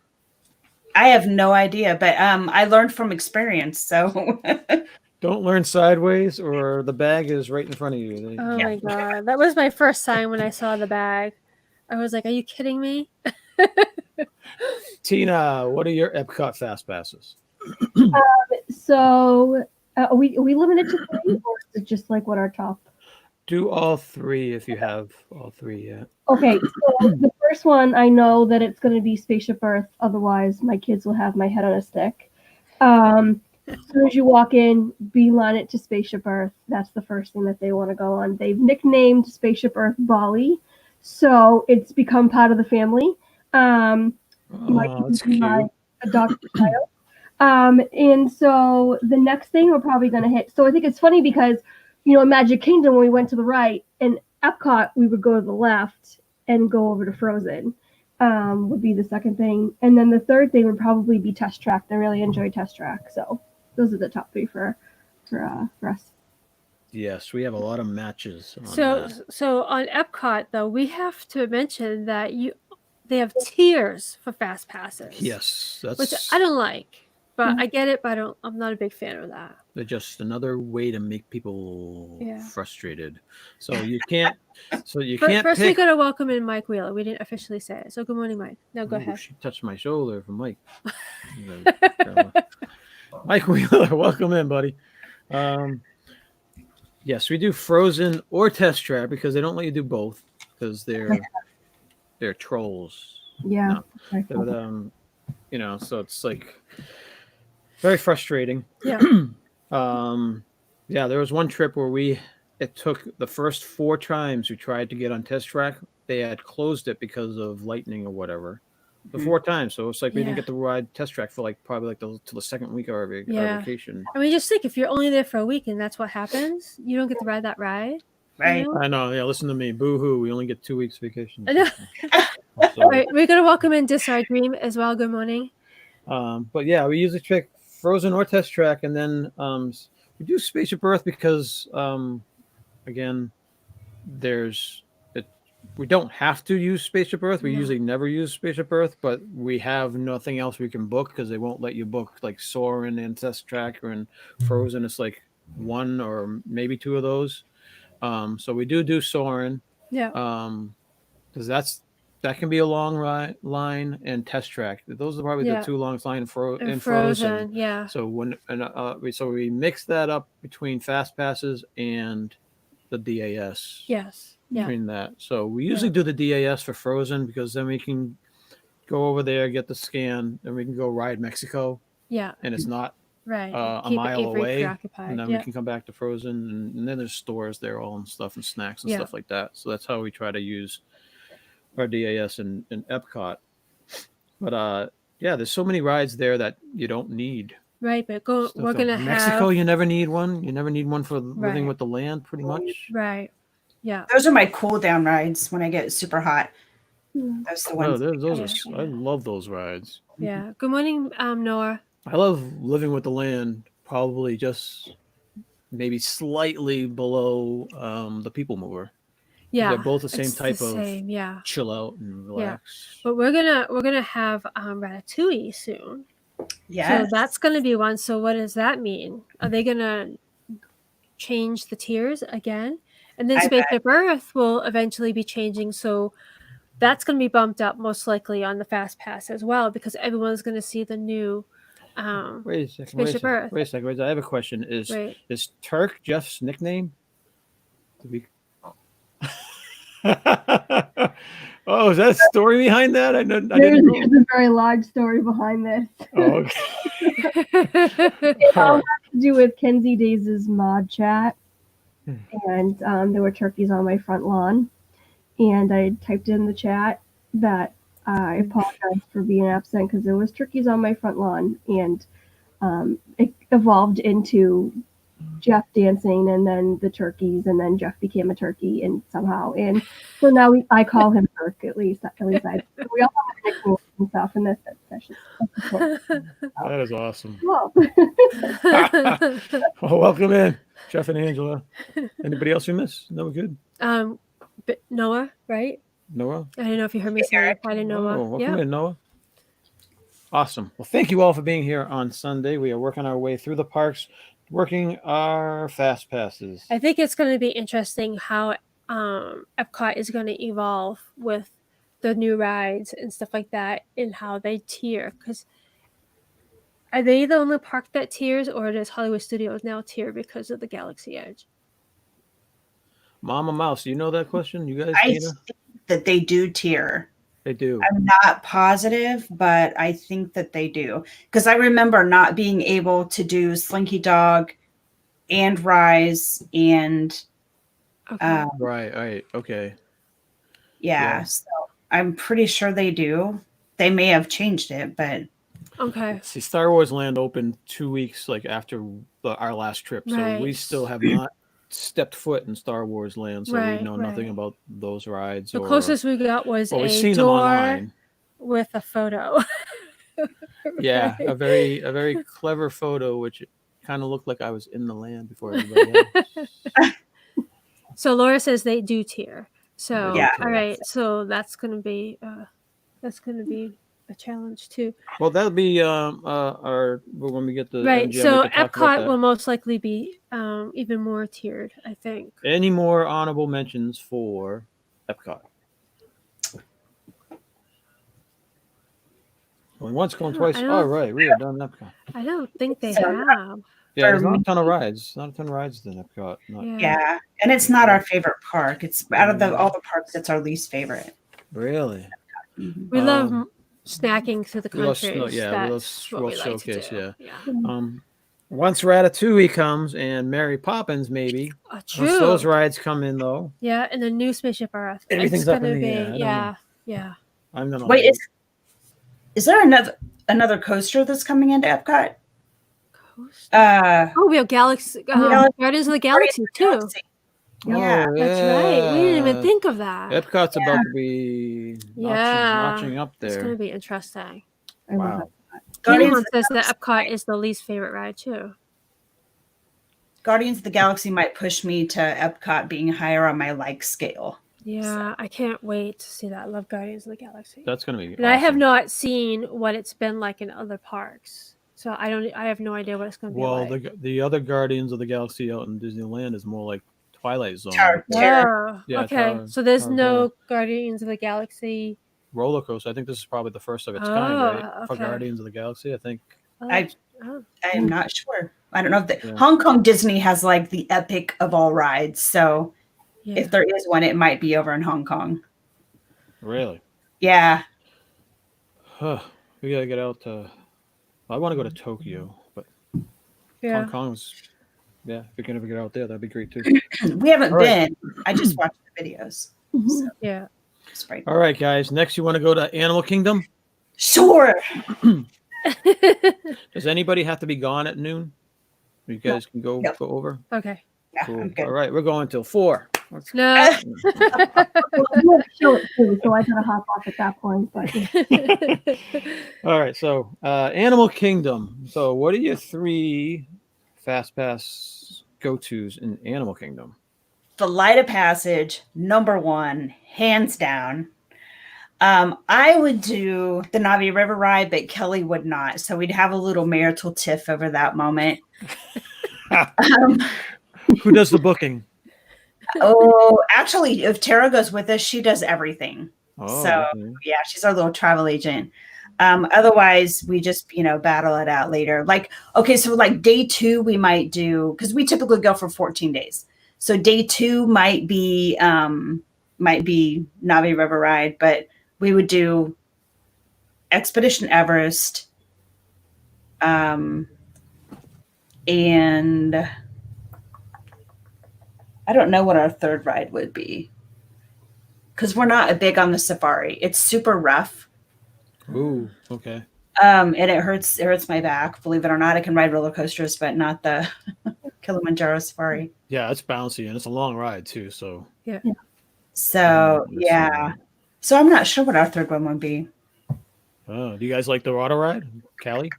I have no idea, but I learned from experience. So Don't learn sideways, or the bag is right in front of you. Oh my god, that was my first sign when I saw the bag. I was like, "Are you kidding me?" Tina, what are your Epcot fast passes? So, are we limited to 3, or is it just like what our top? Do all 3 if you have all 3 yet. Okay, so the first one, I know that it's going to be Spaceship Earth. Otherwise, my kids will have my head on a stick. As soon as you walk in, beeline it to Spaceship Earth. That's the first thing that they want to go on. They've nicknamed Spaceship Earth Bali, so it's become part of the family. That's cute. My adopted child. And so the next thing we're probably going to hit. So I think it's funny because, in Magic Kingdom, when we went to the right, and Epcot, we would go to the left and go over to Frozen. Would be the second thing. And then the third thing would probably be Test Track. I really enjoy Test Track. So those are the top 3 for us. Yes, we have a lot of matches. So on Epcot though, we have to mention that they have tiers for fast passes. Yes, that's Which I don't like, but I get it. But I'm not a big fan of that. They're just another way to make people Yeah. frustrated. So you can't. First, we pick. got to welcome in Mike Wheeler. We didn't officially say it. So good morning, Mike. No, go Ooh, ahead. She touched my shoulder for Mike. Mike Wheeler, welcome in, buddy. Yes, we do Frozen or Test Track because they don't let you do both because they're trolls. Yeah. No. But, so it's like very frustrating. Yeah. There was one trip where it took the first 4 times we tried to get on Test Track. They had closed it because of lightning or whatever. The 4 times, so it's like we didn't get to ride Test Track for probably till the second week of our vacation. I mean, just think if you're only there for a week and that's what happens, you don't get to ride that ride. Right. You know? I know. Yeah, listen to me. Boo hoo. We only get 2 weeks vacation. I know. So, All right, we're gonna welcome in Disar Dream as well. Good morning. but yeah, we usually pick Frozen or Test Track, and then we do Spaceship Earth because again, we don't have to use Spaceship Earth. We usually never use Spaceship Earth, but we have nothing else we can book because they won't let you book like Soarin' and Test Track and Frozen. It's like 1 or maybe 2 of those. So we do Soarin'. Yeah. Because that can be a long line, and Test Track. Those are probably the 2 longest line in Frozen. Yeah. So we mix that up between Fast Passes and the DAS. Yes. Yeah. Between that, so we usually do the DAS for Frozen because then we can go over there, get the scan, then we can go ride Mexico, Yeah, and it's not right. a Keep mile Avery away, preoccupied. and then Yeah. we can come back to Frozen, and then there's stores there, all and stuff, and snacks and Yeah. stuff like that. So that's how we try to use our DAS in Epcot. But yeah, there's so many rides there that you don't need. Right, but Stuff we're like gonna Mexico, have you never need one. You never need one for living Right. with the land, pretty much. right. Yeah. Those are my cool down rides when I get super hot. Yeah. That's the No, ones. those Yeah. are. I love those rides. Yeah. Good morning, Noah. I love living with the land. Probably just maybe slightly below the People Mover. Yeah. They're both the same it's type the of same. Yeah. chill out and relax. But we're gonna have Ratatouille soon. Yes. So that's gonna be one. So what does that mean? Are they gonna change the tiers again? And then I bet. Spaceship Earth will eventually be changing. So that's gonna be bumped up most likely on the Fast Pass as well because everyone's gonna see the new Wait a second. Spaceship Earth. Wait a second. I have a question. Right. Is Turk Jeff's nickname? Did we... Oh, is that a story behind that? I didn't There's know. a very large story behind this. Oh, okay. It All all right. has to do with Kenzie Days' mod chat, and there were turkeys on my front lawn, and I typed in the chat that I apologize for being absent because there was turkeys on my front lawn, and it evolved into Jeff dancing, and then the turkeys, and then Jeff became a turkey, and somehow, and so now I call him Turk. At least I. We all have nicknames and stuff, and that's cool. That is awesome. Well, Well, welcome in, Jeff and Angela. Anybody else we missed? No, we're good. But Noah, right? Noah? I don't know if you heard me say hi to Noah. Oh, welcome in, Noah. Awesome. Well, thank you all for being here on Sunday. We are working our way through the parks, working our fast passes. I think it's going to be interesting how Epcot is going to evolve with the new rides and stuff like that and how they tier. Because are they the only park that tiers, or does Hollywood Studios now tier because of the Galaxy Edge? Mama Mouse, do you know that question? You guys, I Tina? think that they do tier. They do. I'm not positive, but I think that they do. Because I remember not being able to do Slinky Dog and Rise and Okay. Right. Okay. yeah, Yeah. so I'm pretty sure they do. They may have changed it, but Okay. See, Star Wars Land opened 2 weeks after our last trip, so we Right. still have not stepped foot in Star Wars Land, so Right, we know nothing right. about those rides. The closest we got was well, we've a seen them door online. with a photo. Yeah, Right. a very clever photo, which kind of looked like I was in the land before everybody else. So Laura says they do tier. So Yeah. all right, so that's gonna be a challenge too. Well, that'll be our when we get the Right. MGM, So we can talk about Epcot that. will most likely be even more tiered, I think. Any more honorable mentions for Epcot? Going once, going I twice. don't- All right, we are done Epcot. I don't think they So- have. Yeah, there's For not a me- ton of rides. Not a ton of rides in Epcot. Not Yeah. yeah. And it's not our favorite park. It's out of all the parks, it's our least favorite. really. Mhm. We love Um, snacking through the we love country. we love That's what we World like Showcase. to do. Yeah. Once Ratatouille comes and Mary Poppins, maybe. Oh, Once true. those rides come in, though, Yeah, and the new Spaceship Earth. Everything's it's up gonna in the be air. I don't know. yeah. I'm gonna Wait, is there another coaster that's coming into Epcot? Coast. Uh, Oh, we have Galaxy Gal- Guardians of the Galaxy too. Galaxy. Yeah, That's right. We didn't even think of that. Epcot's about to be notching up It's gonna there. be interesting. I love Wow. it. Anyone Guardians, says that Epcot is the least favorite ride too. Guardians of the Galaxy might push me to Epcot being higher on my like scale. Yeah, I can't wait to see that. I love Guardians of the Galaxy. That's gonna be. And I have awesome. not seen what it's been like in other parks. So I have no idea what it's gonna be Well, like. the other Guardians of the Galaxy out in Disneyland is more like Twilight Zone. Tower- Yeah. Yeah, Okay. Tower- So there's Tower of no Terror. Guardians of the Galaxy. Roller coaster. I think this is probably the first of its kind, right? For okay. Guardians of the Galaxy, I think. Oh, I oh. am not sure. I don't know if Yeah. Hong Kong Disney has like the epic of all rides. So Yeah. if there is one, it might be over in Hong Kong. Really. Yeah. We gotta get out to. I want to go to Tokyo, but Yeah. Hong Kong's. Yeah, if we can ever get out there, that'd be great too. We haven't All right. been. I just watched the videos. So Yeah. it's right. All right, guys. Next, you want to go to Animal Kingdom? Sure. Does anybody have to be gone at noon? You guys can go Yep. go over. Okay. Yeah, Cool. I'm good. All right, we're going till 4. Let's No. Well, you have to show it too, so I gotta hop off at that point. But All right, so Animal Kingdom. So, what are your 3 fast pass go-tos in Animal Kingdom? The Light of Passage, number 1, hands down. I would do the Navi River ride, but Kelly would not. So we'd have a little marital tiff over that moment. Who does the booking? Actually, if Tara goes with us, she does everything. Oh, So okay. yeah, she's our little travel agent. Otherwise, we just battle it out later. Like, okay, so like day 2, we might do, because we typically go for 14 days. So day 2 might be Navi River ride, but we would do Expedition Everest, and I don't know what our third ride would be, because we're not big on the safari. It's super rough. Ooh, okay. And it hurts my back. Believe it or not, I can ride roller coasters, but not the Kilimanjaro safari. Yeah, it's bouncy and it's a long ride too. So Yeah. So yeah. So I'm not sure what our third one would be. Oh, do you guys like the auto ride, Callie?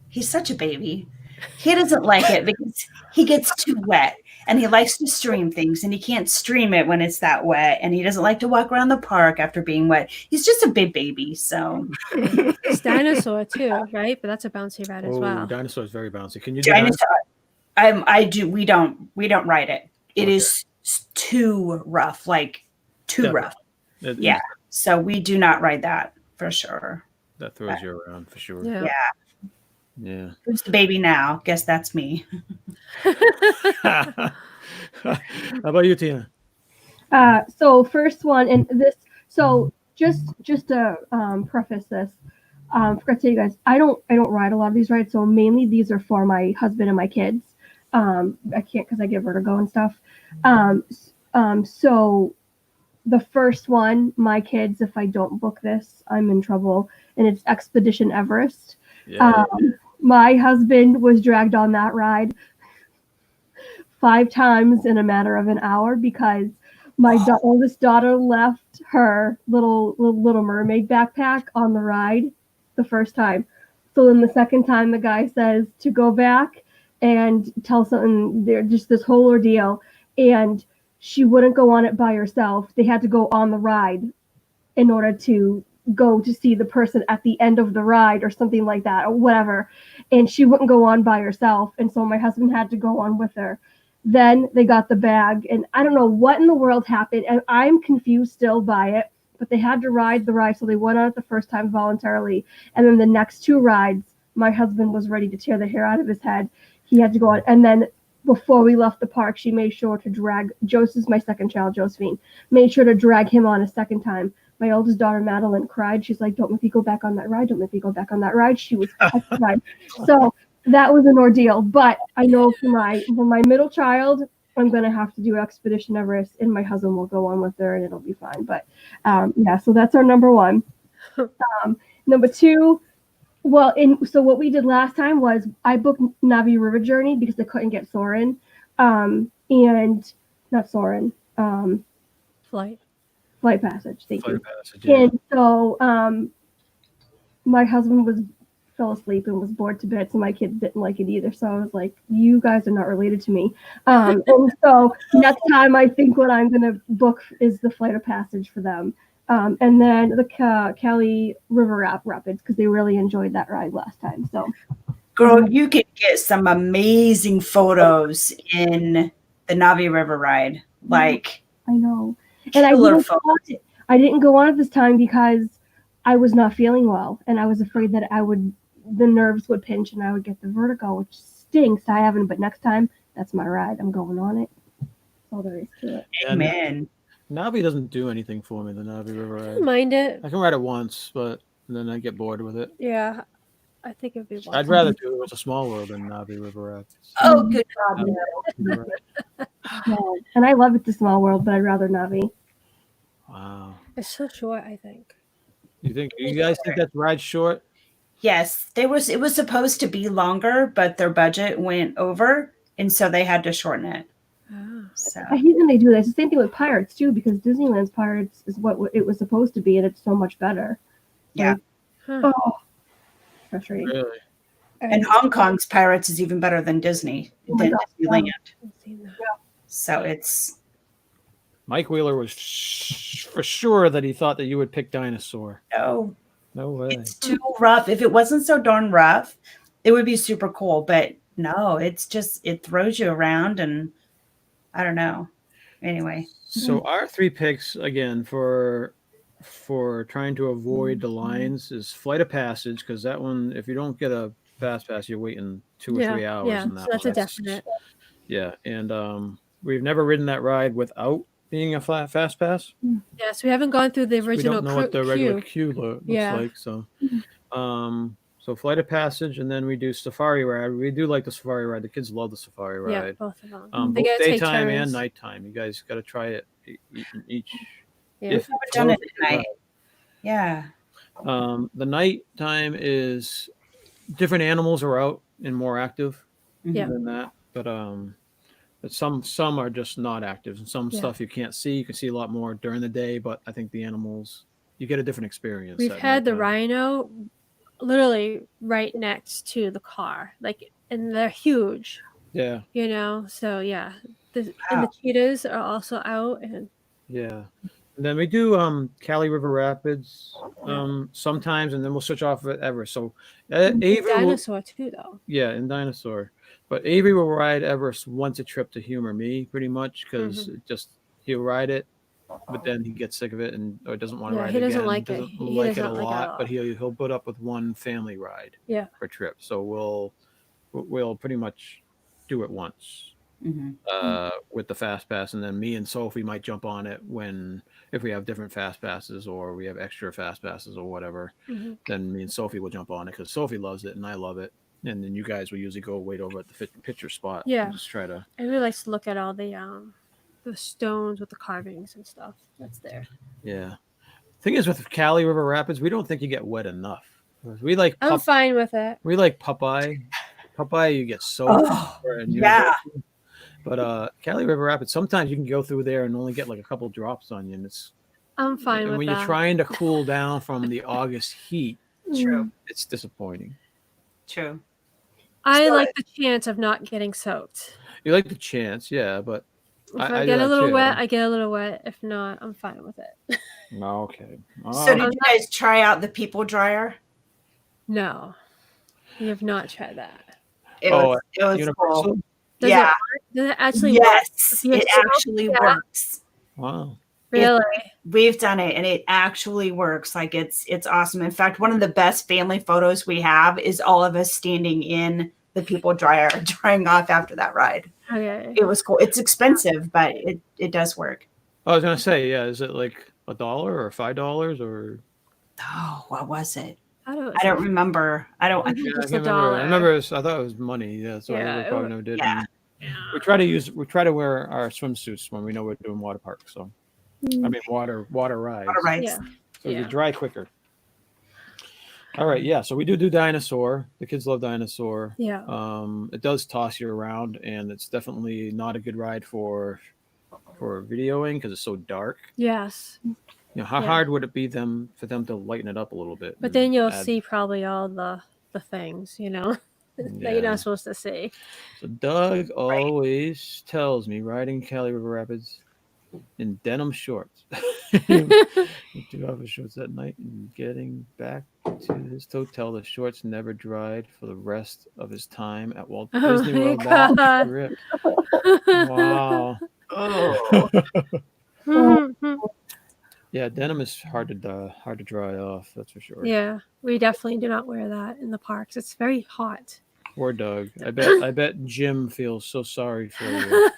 He's such a baby. He doesn't like it because he gets too wet, and he likes to stream things, and he can't stream it when it's that wet, and he doesn't like to walk around the park after being wet. He's just a big baby. So It's dinosaur too, right? But that's a bouncy ride as well. Dinosaur is very bouncy. Can you do dinosaur. I do. We don't ride it. It Okay. is too rough, like too Definitely. rough. Yeah, So we do not ride that for sure. that throws you around for sure. Yeah. Yeah. Yeah. Who's the baby now? Guess that's me. How about you, Tina? so first one, and this. So just to preface this, forgot to tell you guys, I don't ride a lot of these rides. So mainly these are for my husband and my kids. I can't because I get vertigo and stuff. So the first one, my kids, if I don't book this, I'm in trouble, and it's Expedition Everest. Yeah. My husband was dragged on that ride 5 times in a matter of an hour because my oldest daughter left her little mermaid backpack on the ride the first time. So then the second time, the guy says to go back and tell something. They're just this whole ordeal, and she wouldn't go on it by herself. They had to go on the ride in order to go to see the person at the end of the ride or something like that or whatever. And she wouldn't go on by herself. And so my husband had to go on with her. Then they got the bag, and I don't know what in the world happened. And I'm confused still by it, but they had to ride the ride. So they went on it the first time voluntarily. And then the next 2 rides, my husband was ready to tear the hair out of his head. He had to go on. And then before we left the park, she made sure to drag Joseph's my second child, Josephine, made sure to drag him on a second time. My oldest daughter, Madeline, cried. She's like, don't make me go back on that ride. Don't make me go back on that ride. She was petrified. So that was an ordeal. But I know for my middle child, I'm going to have to do Expedition Everest, and my husband will go on with her, and it'll be fine. But yeah, so that's our number 1. Number 2, so what we did last time was I booked Navi River Journey because I couldn't get Soarin', and not Soarin', Flight Passage. Thank you. Passage, yeah. And so my husband fell asleep and was bored to bed, so my kids didn't like it either. So I was like, you guys are not related to me. And so next time I think what I'm going to book is the Flight of Passage for them. And then the Cali River Rapids, because they really enjoyed that ride last time. So, Girl, you can get some amazing photos in the Navi River ride. Like, I know. And I didn't go on it this time because I was not feeling well, and I was afraid that the nerves would pinch and I would get the vertigo, which stinks. I haven't, but next time, that's my ride. I'm going on it. That's all there is to it. Amen. Navi doesn't do anything for me. The Navi River I ride. don't mind it. I can ride it once, but then I get bored with it. Yeah, I think it'd be I'd once. rather do it with a small world than Navi River Rapids. Oh, good God, no. You're right. Yeah. And I love It's a Small World, but I'd rather Navi. Wow. It's so short, I think. You guys think that ride's short? Yes, it was supposed to be longer, but their budget went over, and so they had to shorten it. Oh. So I hate when they do that. It's the same thing with Pirates too, because Disneyland's Pirates is what it was supposed to be, and it's so much better. yeah, Huh. Oh, frustrating. Really? and Hong Kong's Pirates is even better than Disney Oh my than God. Disneyland. haven't seen that. So it's Mike Wheeler was for sure that he thought that you would pick Dinosaur. no, No way. it's too rough. If it wasn't so darn rough, it would be super cool. But no, it's just it throws you around, and I don't know. Anyway, So our 3 picks again for trying to avoid the lines is Flight of Passage, because that one, if you don't get a fast pass, you're waiting 2 or 3 hours. Yeah, in that so that's one. a definite. Yeah, and we've never ridden that ride without being a fast pass. Yes, we haven't gone through the We original don't know what the regular queue. queue looks Yeah. like. So, so Flight of Passage, and then we do Safari Ride. We do like the Safari Ride. The kids love the Safari Yeah, Ride. both of them. Both They gotta take daytime and turns. nighttime. You guys got to try it each. Yeah. If I've done it at night. Yeah. the nighttime is different animals are out and more active Yeah. than that, but some are just not active, and some Yeah. stuff you can't see. You can see a lot more during the day, but I think the animals, you get a different experience. We've at had the nighttime. rhino literally right next to the car, and they're huge, Yeah, so yeah. And the cheetahs are also out, and yeah. And then we do Cali River Rapids sometimes, and then we'll switch off of it Everest. So Avery will, dinosaur too, though. yeah, and Dinosaur. But Avery will ride Everest once a trip to humor me, pretty much, because he'll ride it, but then he gets sick of it or doesn't want to Yeah, ride he it doesn't again. like it. Doesn't He like it doesn't a like it lot, at but all. he'll put up with one family ride Yeah. per trip. So we'll pretty much do it once with the fast pass, and then me and Sophie might jump on it if we have different fast passes or we have extra fast passes or whatever. Then me and Sophie will jump on it because Sophie loves it and I love it. And then you guys will usually go wait over at the picture spot. Yeah. And just try to. I really like to look at all the stones with the carvings and stuff that's there. Yeah. Thing is, with Cali River Rapids, we don't think you get wet enough. We like I'm fine with it. we like Popeye. Popeye, you get soaked. Yeah. But Cali River Rapids, sometimes you can go through there and only get like a couple drops on you, and it's I'm fine with when that. you're trying to cool down from the August heat, True. it's disappointing. True. I So- like the chance of not getting soaked. You like the chance, yeah, but If I I do get a that little too. wet, I get a little wet. If not, I'm fine with it. no, okay. So did you guys try out the people dryer? No, we have not tried that. It was Universal? cool. Does Yeah. Does it actually Yes, work? it actually Yeah. works. Wow. Really? We've done it and it actually works. Like it's awesome. In fact, one of the best family photos we have is all of us standing in the people dryer drying off after that ride. Okay. It was cool. It's expensive, but it does work. I was gonna say, yeah, is it like $1 or $5 or? Oh, what was it? I don't. I don't remember. I don't. I think Yeah, I just can't $1. remember. I remember. I thought it was money. Yeah, so Yeah, we probably never did. yeah. And we try to wear our swimsuits when we know we're doing water parks. So I mean water rides. All right. Yeah. So you Yeah. dry quicker. All right, yeah. So we do Dinosaur. The kids love Dinosaur. Yeah. It does toss you around, and it's definitely not a good ride for videoing because it's so dark. Yes. You know, how Yeah. hard would it be for them to lighten it up a little bit? But and then you'll add- see probably all the things, that you're Yeah. not supposed to see. So Doug always tells me riding Cali River Rapids in denim shorts. He took off his shorts that night and getting back to his hotel, the shorts never dried for the rest of his time at Walt Oh Disney my World. God. That trip. Wow. Oh, Yeah, denim is hard to dry off. That's for sure. Yeah, we definitely do not wear that in the parks. It's very hot. Poor Doug. I bet Jim feels so sorry for you.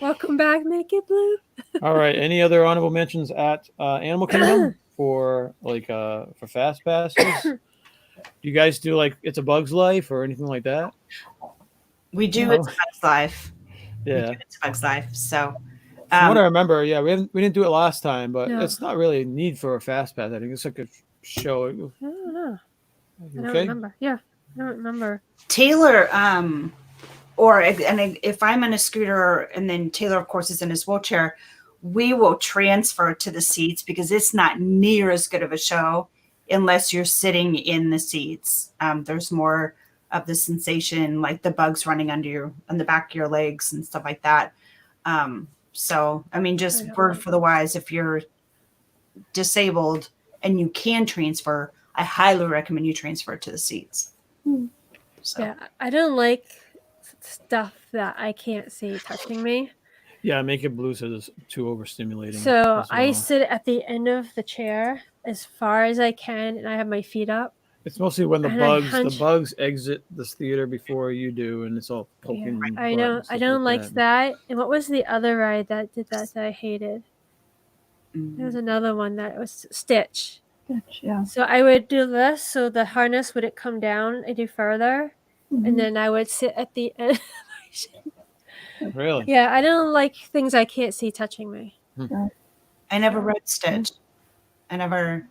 Welcome back, Make It Blue. All right. Any other honorable mentions at Animal Kingdom for fast passes? Do you guys do like It's a Bug's Life or anything like that? We do No? It's a Bug's Life. We do Yeah. It's a Bug's Life. So From what I remember, yeah, we didn't do it last time, but No. it's not really a need for a fast pass. I think it's like a show. I don't know. You I don't okay? remember. Yeah, I don't remember. Taylor, if I'm in a scooter and then Taylor, of course, is in his wheelchair, we will transfer to the seats because it's not near as good of a show unless you're sitting in the seats. There's more of the sensation, like the bugs running on the back of your legs and stuff like that. So, I mean, just word for the wise, if you're disabled and you can transfer, I highly recommend you transfer to the seats. So. Yeah, I don't like stuff that I can't see touching me. Yeah, Make It Blue says it's too overstimulating. So as I well. sit at the end of the chair as far as I can, and I have my feet up. It's mostly when the And I bugs exit this theater before you do, and it's all poking. Yeah, I know. I don't like that. And what was the other ride that did that I hated? There was another one that was Stitch. Yeah. So I would do this, so the harness wouldn't come down any further, and then I would sit at the end. Really? Yeah, I don't like things I can't see touching me. I never rode Stitch. I never.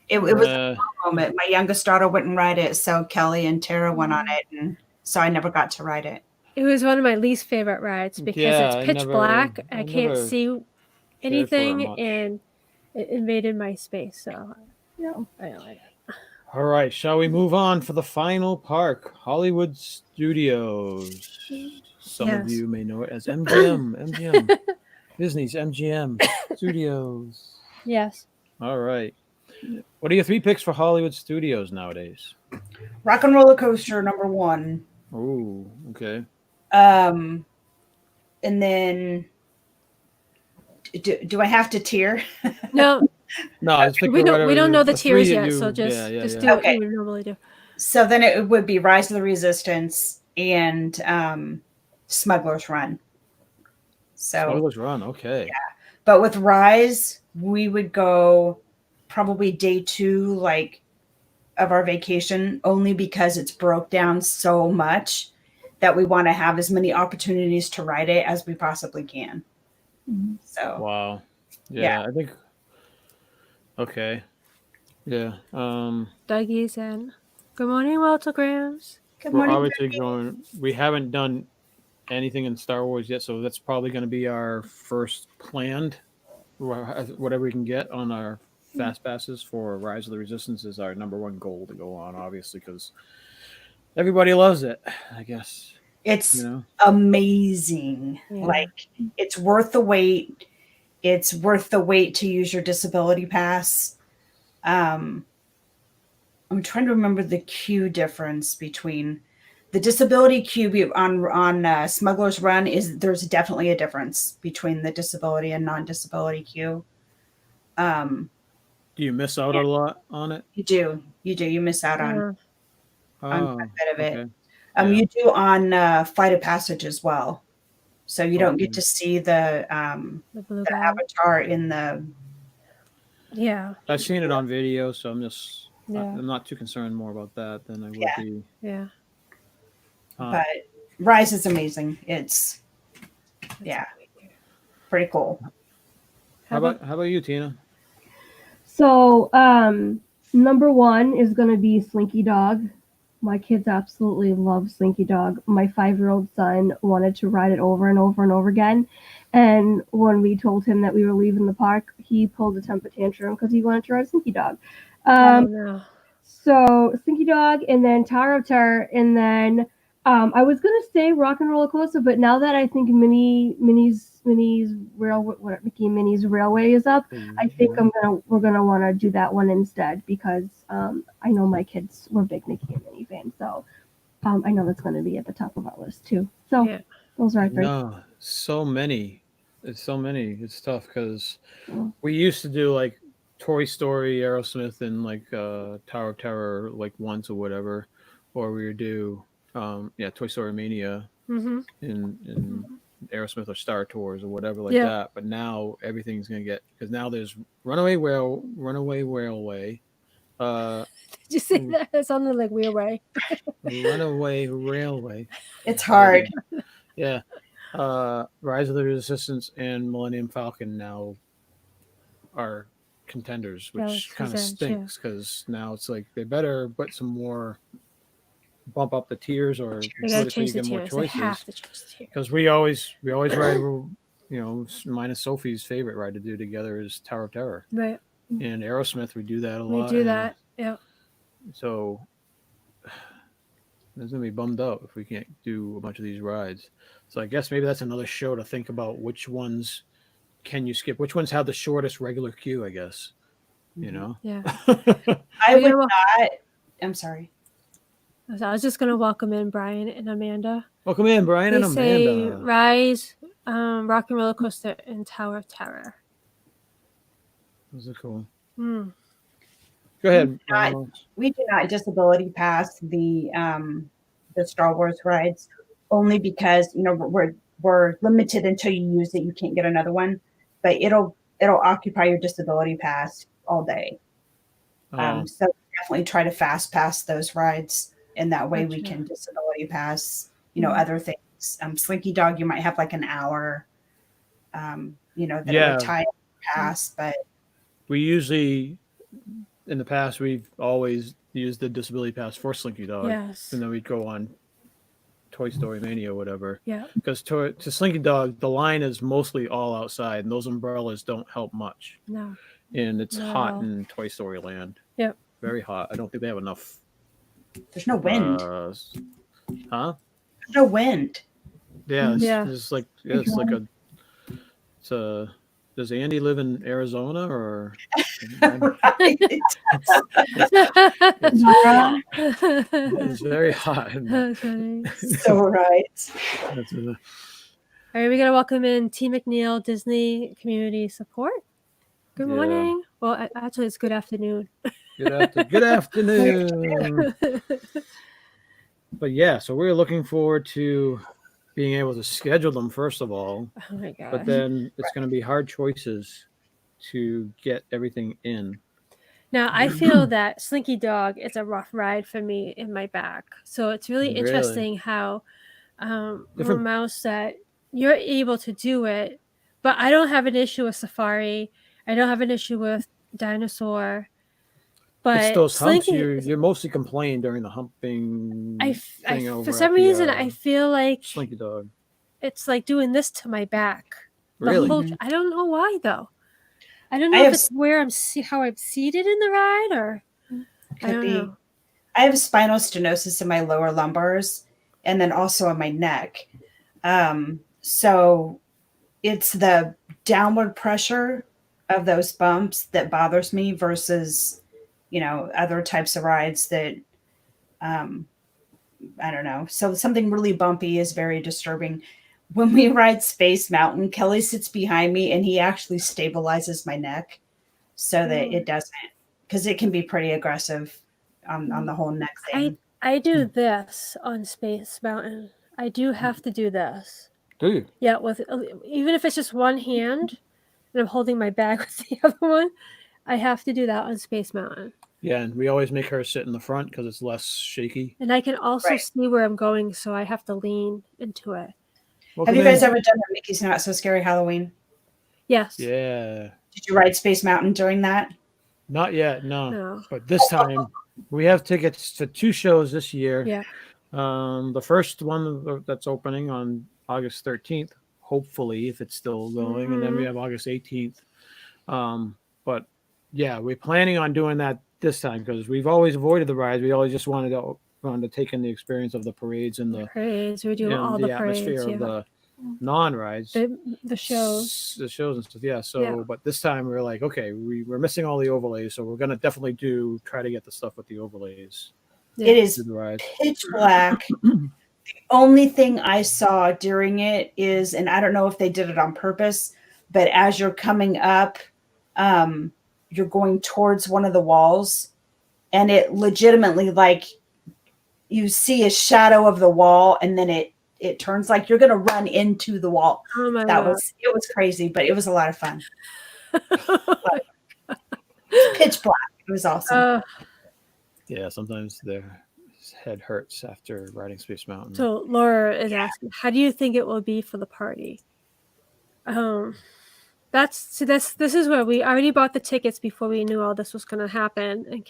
It was a moment. My youngest daughter wouldn't ride it, so Kelly and Tara went on it, and so I never got to ride it. It was one of my least favorite rides because it's pitch black. I can't see anything, and it invaded my space. So Yeah. I don't like it. All right, shall we move on for the final park, Hollywood Studios? Some of you may know it as MGM, Disney's MGM Studios. Yes. All right. What are your 3 picks for Hollywood Studios nowadays? Rock and Roller Coaster #1. Oh, okay. And then, do I have to tier? No. No, We don't know the tiers yet, so just do what you would normally do. So then it would be Rise of the Resistance and Smuggler's Run. So Smuggler's Run, okay. Yeah. But with Rise, we would go probably day 2, like, of our vacation, only because it's broke down so much that we want to have as many opportunities to ride it as we possibly can. So wow. Yeah, I think okay. Yeah. Dougie's in. Good morning, Waltograms. Good We're morning. obviously going. We haven't done anything in Star Wars yet, so that's probably going to be our first planned. Whatever we can get on our fast passes for Rise of the Resistance is our #1 goal to go on, obviously, because everybody loves it. I guess It's amazing. Yeah. Like, it's worth the wait. It's worth the wait to use your disability pass. I'm trying to remember the queue difference between the disability queue on Smuggler's Run. There's definitely a difference between the disability and non-disability queue. Do you miss out a lot on it? You do. You miss out on quite a bit of it. Okay. You do on Flight of Passage as well. So you don't get to see the avatar in the. Yeah. I've seen it on video, so I'm just Yeah. I'm not too concerned more about that than I would be. Yeah. But Rise is amazing. It's pretty cool. How about you, Tina? So, #1 is going to be Slinky Dog. My kids absolutely love Slinky Dog. My 5-year-old son wanted to ride it over and over and over again. And when we told him that we were leaving the park, he pulled a temper tantrum because he wanted to ride Slinky Dog. No. So Slinky Dog, and then Tower of Terror, and then I was gonna say Rock and Roller Coaster, but now that I think Mickey Minnie's Railway is up, I think we're gonna want to do that one instead because I know my kids were big Mickey and Minnie fans, so I know that's gonna be at the top of our list too. So those are our 3. No, so many. It's so many. It's tough because we used to do like Toy Story, Aerosmith, and like Tower of Terror like once or whatever, or we would do Toy Story Mania in Aerosmith or Star Tours or whatever like Yeah. that. But now everything's gonna get, because now there's Runaway Railway, uh, Did you say that? It sounded like Wheelway. Runaway Railway. It's hard. Yeah. Rise of the Resistance and Millennium Falcon now are contenders, Yeah, which kind of presents, yeah. stinks because now it's like they better put some more, bump up the tiers or They put gotta it so change you the get more tiers. They have choices. to change the tiers. Because we always ride, minus Sophie's favorite ride to do together is Tower of Terror. Right. And Aerosmith, we do that a We lot. do and that. Yeah. So there's gonna be bummed out if we can't do a bunch of these rides. So I guess maybe that's another show to think about, which ones can you skip, which ones have the shortest regular queue, I guess. You know? Yeah. I We would gotta not. I'm sorry. I was just gonna welcome in Brian and Amanda. Welcome in, Brian They and say Amanda. Rise, Rock and Roller Coaster, and Tower of Terror. Those are cool. Hmm. Go ahead. We do not disability pass the Star Wars rides, only because we're limited until you use it. You can't get another one, but it'll occupy your disability pass all day. So definitely try to fast pass those rides, and that way we Gotcha. can disability pass. Mhm. Other things. Slinky Dog, you might have like an hour. That it Yeah. would tie pass, but we usually, in the past, we've always used the disability pass for Slinky Dog. Yes. And then we'd go on Toy Story Mania or whatever. Yeah. Because to Slinky Dog, the line is mostly all outside, and those umbrellas don't help much. No. And it's Not at hot all. in Toy Story Land. Yep. Very hot. I don't think they have enough. there's no wind. Huh? There's no wind. Yeah. Yeah. It's like does Andy live in Arizona or? Right. It's very hot. That's funny. So right. That's All right, we gotta welcome in T. McNeil, Disney Community Support. Good Yeah. morning. Well, actually, it's good afternoon. Good afternoon. But yeah, so we're looking forward to being able to schedule them, first of all. Oh my gosh. But then it's going to be hard choices to get everything in. Now, I feel that Slinky Dog is a rough ride for me in my back. So it's really Really? interesting how Different- Mouse said you're able to do it, but I don't have an issue with Safari. I don't have an issue with Dinosaur. But It's those humps. Slinky, You mostly complain during the humping thing over for some at the, reason, I feel like Slinky Dog. it's like doing this to my back. The Really? whole, I don't know why though. I don't I know if have- it's where how I'm seated in the ride, or I Could don't be. know. I have spinal stenosis in my lower lumbars and then also in my neck. So it's the downward pressure of those bumps that bothers me versus, other types of rides that, I don't know. So something really bumpy is very disturbing. When we ride Space Mountain, Kelly sits behind me and he actually stabilizes my neck so that it doesn't, because it can be pretty aggressive on the whole neck thing. I do this on Space Mountain. I do have to do this. Do you? Yeah, with even if it's just one hand and I'm holding my bag with the other one, I have to do that on Space Mountain. Yeah, and we always make her sit in the front because it's less shaky. And I can also Right. see where I'm going, so I have to lean into it. Have you guys ever done the Mickey's Not So Scary Halloween? Yes. Yeah. Did you ride Space Mountain during that? Not yet, no. No. But this time we have tickets to 2 shows this year. Yeah. The first one that's opening on August 13th, hopefully, if it's still going, and then we have August 18th. But yeah, we're planning on doing that this time because we've always avoided the rides. We always just wanted to take in the experience of the parades and the Parades. We do and all the parades. atmosphere Yeah. of the non-rides. The shows. The shows and stuff. Yeah. So, Yeah. but this time we're like, okay, we're missing all the overlays, so we're gonna definitely try to get the stuff with the overlays. Yeah. It is To the rides. pitch black. The only thing I saw during it is, and I don't know if they did it on purpose, but as you're coming up, you're going towards one of the walls, and it legitimately, like, you see a shadow of the wall, and then it it turns like you're going to run into the wall. Oh my It God. was crazy, but it was a lot of fun. Pitch black. It was awesome. Yeah, sometimes their head hurts after riding Space Mountain. So Laura is asking, how do you think it will be for the party? This is where we already bought the tickets before we knew all this was going to happen, and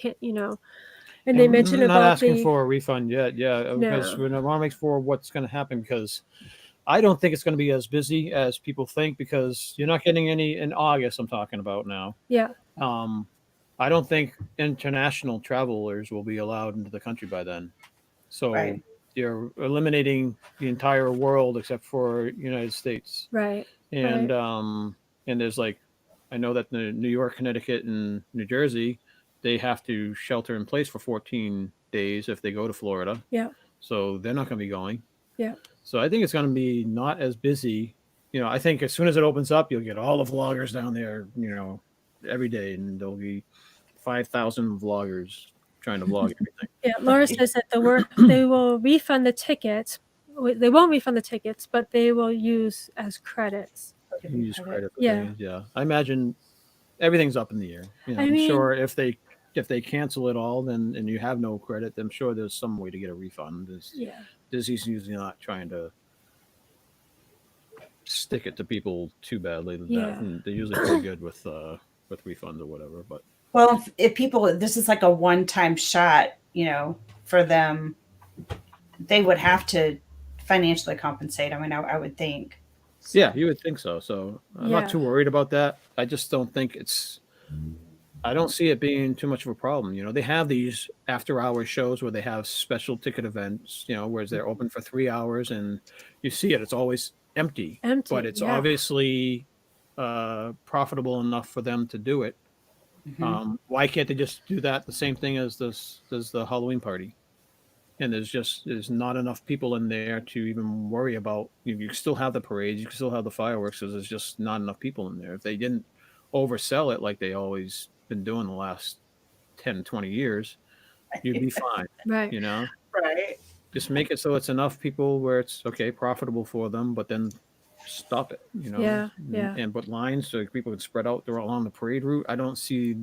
and they mentioned I'm not about asking for a refund yet. Yeah, because we want to make sure what's going to happen, because I don't think it's going to be as busy as people think, because you're not getting any in August. I'm talking about now. Yeah. I don't think international travelers will be allowed into the country by then. So Right. you're eliminating the entire world except for United States. Right. And and there's like, I know that the New York, Connecticut, and New Jersey, they have to shelter in place for 14 days if they go to Florida. Yeah. So they're not going to be going. Yeah. So I think it's going to be not as busy. I think as soon as it opens up, you'll get all the vloggers down there, every day, and there'll be 5,000 vloggers trying to vlog everything. Yeah, Laura says that they will refund the tickets. They won't refund the tickets, but they will use as credits. Use credit for Yeah. things. Yeah, I imagine everything's up in the air. I mean, sure if they cancel it all, then and you have no credit, I'm sure there's some way to get a refund. Disney's usually not trying to stick it to people too badly. And they're usually pretty good with refunds or whatever. But well, if people, this is like a one-time shot, for them, they would have to financially compensate. I mean, I would think. So. Yeah, you would think so. So I'm not too worried about that. I just don't think I don't see it being too much of a problem. They have these after-hour shows where they have special ticket events, where they're open for 3 hours, and you see it. It's always empty. But it's obviously profitable enough for them to do it. Mm-hmm. Why can't they just do that? The same thing as the Halloween party. And there's not enough people in there to even worry about. You still have the parades, you can still have the fireworks, because there's just not enough people in there. If they didn't oversell it like they always been doing the last 10, 20 years, you'd be fine. Right. Right. Just make it so it's enough people where it's profitable for them, but then stop it. Yeah. And put lines so people can spread out. They're all on the parade route. I don't see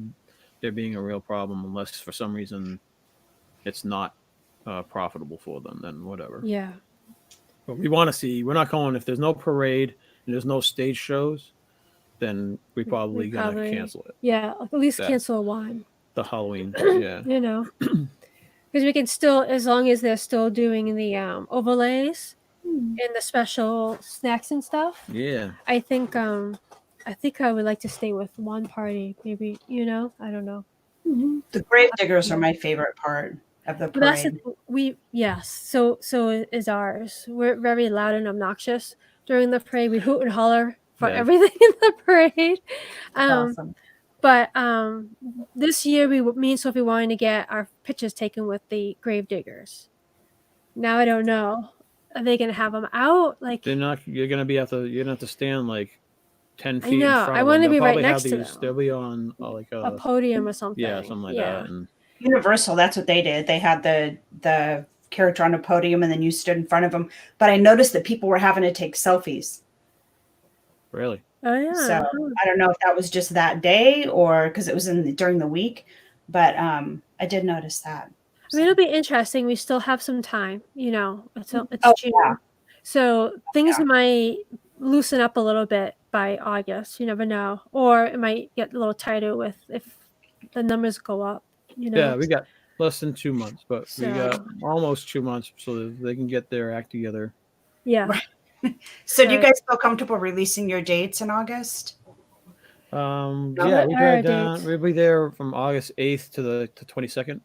there being a real problem unless for some reason it's not profitable for them. Then whatever. Yeah. But we want to see. We're not going if there's no parade and there's no stage shows. Then we probably gonna cancel it. Yeah, at least cancel one. The Halloween. Yeah. Because we can still, as long as they're still doing the overlays and the special snacks and stuff. Yeah. I think I would like to stay with one party. Maybe I don't know. Mm-hmm. The grave diggers are my favorite part of the parade. So is ours. We're very loud and obnoxious during the parade. We hoot and holler for everything in the parade. Awesome. But this year, me and Sophie wanted to get our pictures taken with the grave diggers. Now I don't know. Are they gonna have them out? Like they're not. You're gonna have to stand like 10 feet. I know. In front I want to be right probably next to them. They'll be on like a podium or something. Yeah, something like that. And Universal, that's what they did. They had the character on a podium, and then you stood in front of them. But I noticed that people were having to take selfies. Really? Oh yeah. So I don't know if that was just that day or because it was during the week, but I did notice that. I mean, it'll be interesting. We still have some time, It's June, so things might loosen up a little bit by August. You never know, or it might get a little tighter if the numbers go up. Yeah, we got less than 2 months, but we got almost 2 months, so that they can get their act together. Yeah. Right. So do you guys feel comfortable releasing your dates in August? We'll be there from August 8th to the 22nd.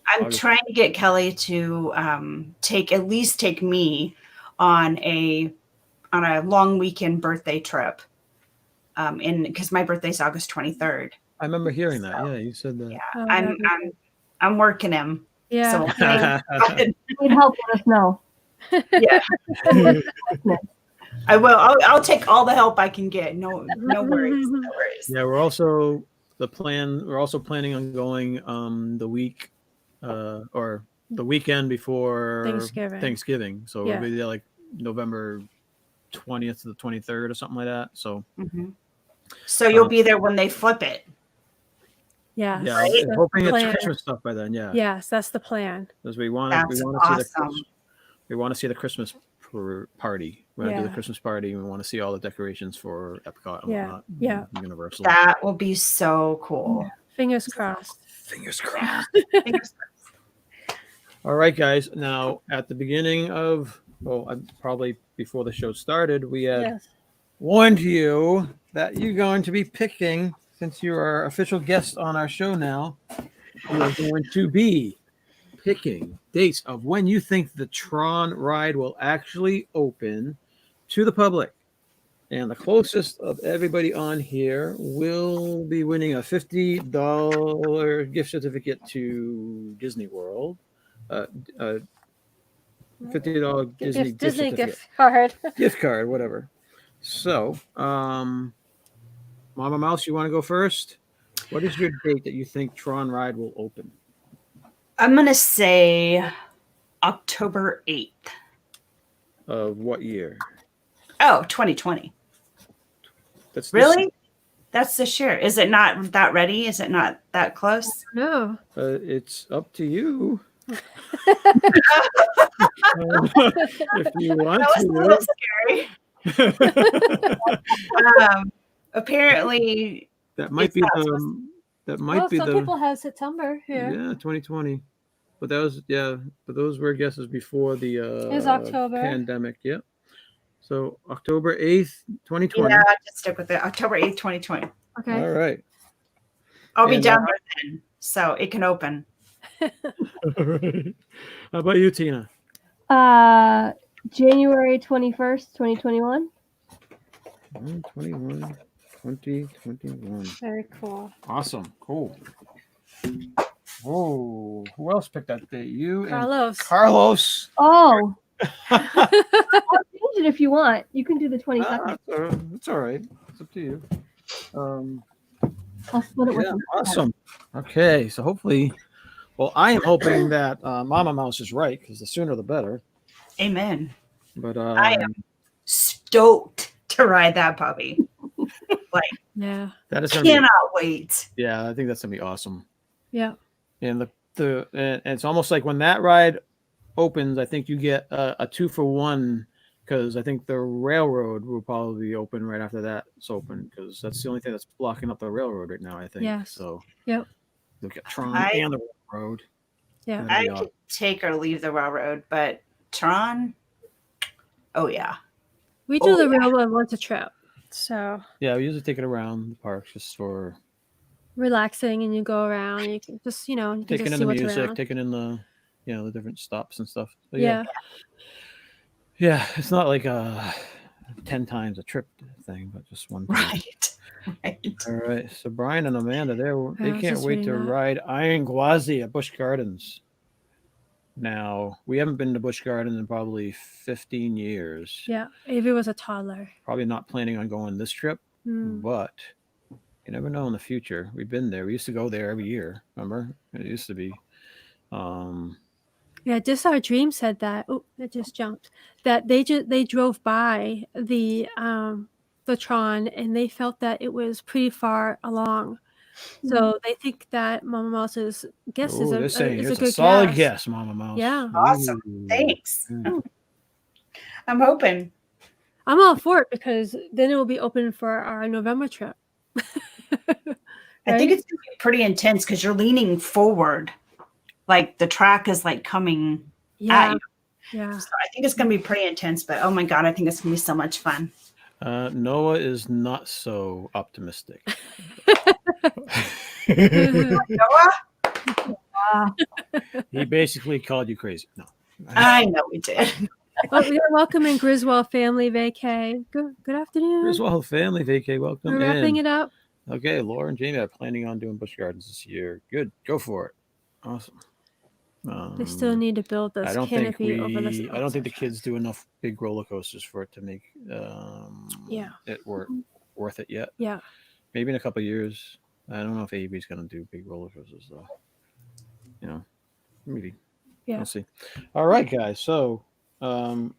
I'm trying to get Kelly to take me on a long weekend birthday trip. Because my birthday's August 23rd. I remember hearing that. Yeah, you said that. Yeah, I'm working him. Yeah. So need help, let us know. Yeah. I will. I'll take all the help I can get. No worries. No worries. Yeah, we're also planning on going the week or the weekend before Thanksgiving. So Yeah. it'll be there like November 20th to the 23rd or something like that. So So you'll be there when they flip it. Yeah. yeah, Right? I'm hoping it's Plan. Christmas stuff by then. Yeah. Yes, that's the plan. Because we want That's to awesome. we want to see the Christmas party. We want to do the Yeah. Christmas party. And we want to see all the decorations for Epcot and Yeah. whatnot. Yeah. Universal. That will be so cool. Fingers crossed. Fingers crossed. Fingers crossed. All right, guys. Now, at the beginning of, probably before the show started, we had Yes. warned you that you're going to be picking, since you are official guest on our show now, you are going to be picking dates of when you think the Tron ride will actually open to the public. And the closest of everybody on here will be winning a $50 gift certificate to Disney World. $50 Disney gift certificate. Gift card. Gift card, whatever. So, Mama Mouse, you want to go first? What is your date that you think Tron Ride will open? I'm going to say October 8th. Of what year? Oh, 2020. That's Really? That's this year. Is it not that ready? Is it not that close? No. It's up to you. If you want That was a little scary. to. Apparently, That might be some people have September here. Yeah, 2020. But that was but those were guesses before the It was October. pandemic. Yep. So October 8th, 2020. Yeah, just stick with it. October 8th, 2020. Okay. All right. I'll be down there then, so it can open. All right. How about you, Tina? January 21st, 2021. 2021. Very cool. Awesome. Cool. Oh, who else picked that date? You Carlos. and Carlos. Oh. I'll change it if you want. You can do the 22nd. It's all right. It's up to you. I'll split it with Yeah, you. awesome. Okay, so hopefully, I am hoping that Mama Mouse is right, because the sooner the better. Amen. But I am stoked to ride that puppy. Yeah. that is Cannot wait. Yeah, I think that's gonna be awesome. Yeah. And and it's almost like when that ride opens, I think you get a 2-for-1, because I think the railroad will probably be open right after that's open, because that's the only thing that's blocking up the railroad right now, I think. Yes. So Yep. look at Tron and the railroad. Yeah. I could take or leave the railroad, but Tron, oh yeah. We do the railroad once a trip. So Yeah, we usually take it around the parks just for relaxing, and you go around and you can just, you can taking just in see the what's music, around. taking in the the different stops and stuff. But Yeah. yeah, it's not like a 10 times a trip thing, but just one time. Right. All right, so Brian and Amanda, they was can't just wait to reading that. ride Iron Gwazi at Busch Gardens. Now, we haven't been to Busch Gardens in probably 15 years. Yeah. Avery was a toddler. Probably not planning on going this trip, but you never know in the future. We've been there. We used to go there every year. Remember? It used to be. Yeah, Just Our Dream said that. Oh, it just jumped. That they drove by the Tron, and they felt that it was pretty far along. So they think that Mama Mouse's guess is they're a saying is it's a good solid guess. guess, Mama Mouse. Yeah. Awesome. Ooh. Thanks. Good. I'm hoping. I'm all for it, because then it will be open for our November trip. I think Right? it's gonna be pretty intense because you're leaning forward. Like the track is like coming at Yeah. you. Yeah. So I think it's gonna be pretty intense, but oh my god, I think it's gonna be so much fun. Noah is not so optimistic. Noah? He basically called you crazy. No. I know we did. Well, we are welcoming Griswold family vacay. Good afternoon. Griswold family vacay, welcome We're wrapping in. it up. Okay, Laura and Jamie are planning on doing Busch Gardens this year. Good, go for it. Awesome. They still need to build this I don't think canopy over this. I don't think the kids do enough big roller coasters for it to make it worth it yet. Yeah. Maybe in a couple of years. I don't know if AB's going to do big roller coasters though. Maybe. Yeah. We'll see. All right, guys. So I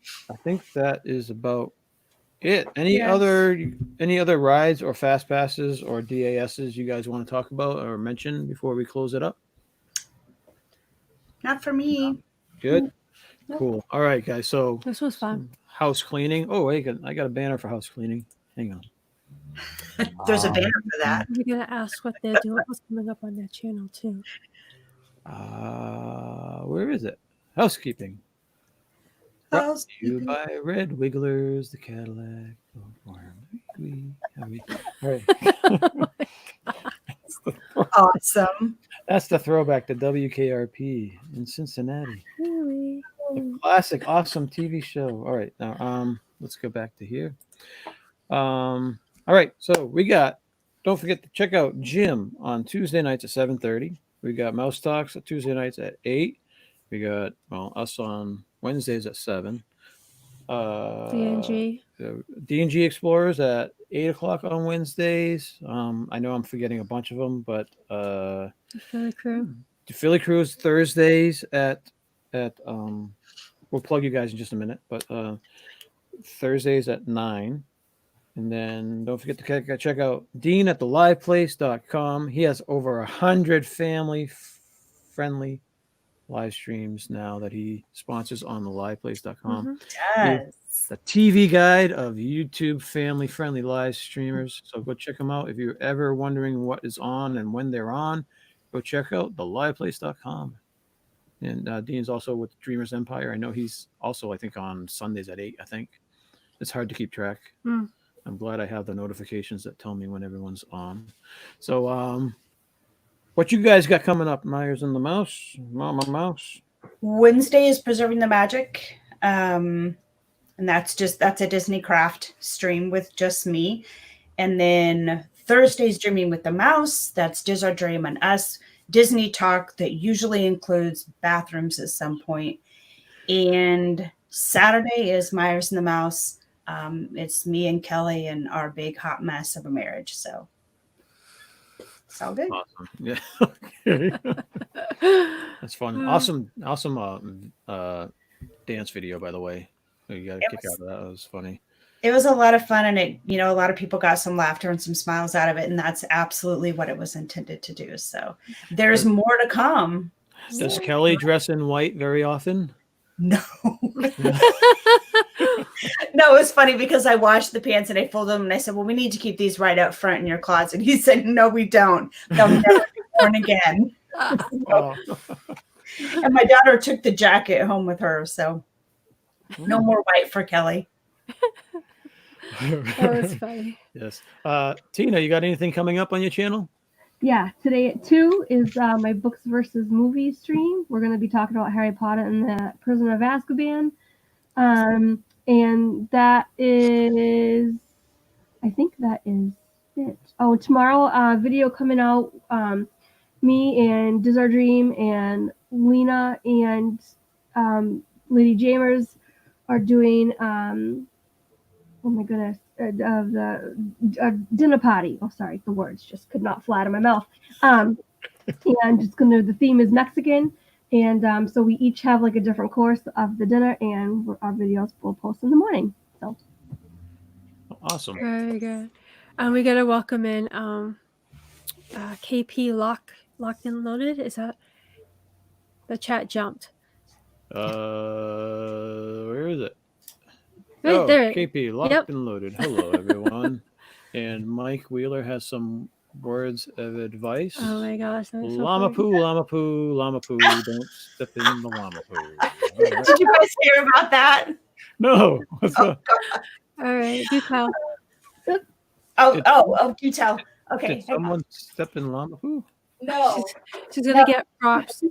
think that is about it. Any Yes. other rides or fast passes or DASs you guys want to talk about or mention before we close it up? Not for me. Good. Cool. All right, guys. So This was fun. house cleaning. Oh, wait, I got a banner for house cleaning. Hang on. There's a banner for that. We're gonna ask what they're doing, what's coming up on their channel too. Where is it? Housekeeping. Brought to you Housekeeping. by Red Wigglers, the Cadillac. All right. Awesome. That's the throwback to WKRP in Cincinnati. Really? The classic, awesome TV show. All right, now let's go back to here. All right, so we got. Don't forget to check out Jim on Tuesday nights at 7:30. We got Mouse Talks at Tuesday nights at 8. We got us on Wednesdays at 7. DNG. D&G Explorers at 8 o'clock on Wednesdays. I know I'm forgetting a bunch of them, but The Philly Crew. the Philly Cruise Thursdays at we'll plug you guys in just a minute, but Thursdays at 9. And then don't forget to check out Dean at theliveplace.com. He has over 100 family-friendly live streams now that he sponsors on theliveplace.com. Yes. The TV guide of YouTube family-friendly live streamers. So go check them out. If you're ever wondering what is on and when they're on, go check out theliveplace.com. And Dean's also with Dreamers Empire. I know he's also, I think, on Sundays at 8, I think. It's hard to keep track. I'm glad I have the notifications that tell me when everyone's on. So what you guys got coming up, Myers and the Mouse? Mama Mouse? Wednesday is Preserving the Magic. And that's a Disney Craft stream with just me. And then Thursday's Dreaming with the Mouse. That's Diz Our Dream and Us. Disney Talk that usually includes bathrooms at some point. And Saturday is Myers and the Mouse. It's me and Kelly and our big hot mess of a marriage. So it's all good. Awesome. Yeah. Okay. That's fun. Awesome dance video, by the way. You got a kick out of that. That was funny. It was a lot of fun, and a lot of people got some laughter and some smiles out of it, and that's absolutely what it was intended to do. So there's more to come. Does Kelly dress in white very often? No. No, it was funny because I washed the pants and I folded them and I said, well, we need to keep these right up front in your closet. He said, no, we don't. They'll never be worn again. Oh. And my daughter took the jacket home with her. So no more white for Kelly. That was funny. Yes. Tina, you got anything coming up on your channel? Yeah, today at 2 is my books versus movies stream. We're going to be talking about Harry Potter and the Prisoner of Azkaban. And that is, I think that is it. Oh, tomorrow, video coming out. Me and Diz Our Dream and Lena and Lady Jamers are doing, oh my goodness, the dinner party. Oh, sorry, the words just could not fly out of my mouth. And the theme is Mexican. And so we each have like a different course of the dinner, and our videos will post in the morning. So Awesome. Very good. We gotta welcome in KP Locked and Loaded. Is that the chat jumped? Where is it? Right there. KP, locked Yep. and loaded. Hello, everyone. And Mike Wheeler has some words of advice. Oh my gosh. That was so Llama funny. poo, llama poo, llama poo. Don't step in the llama poo. All right. Did you guys hear about that? No. What's up? All right. Do tell. Do tell. Okay. Did someone step in llama poo? No. She's gonna get props.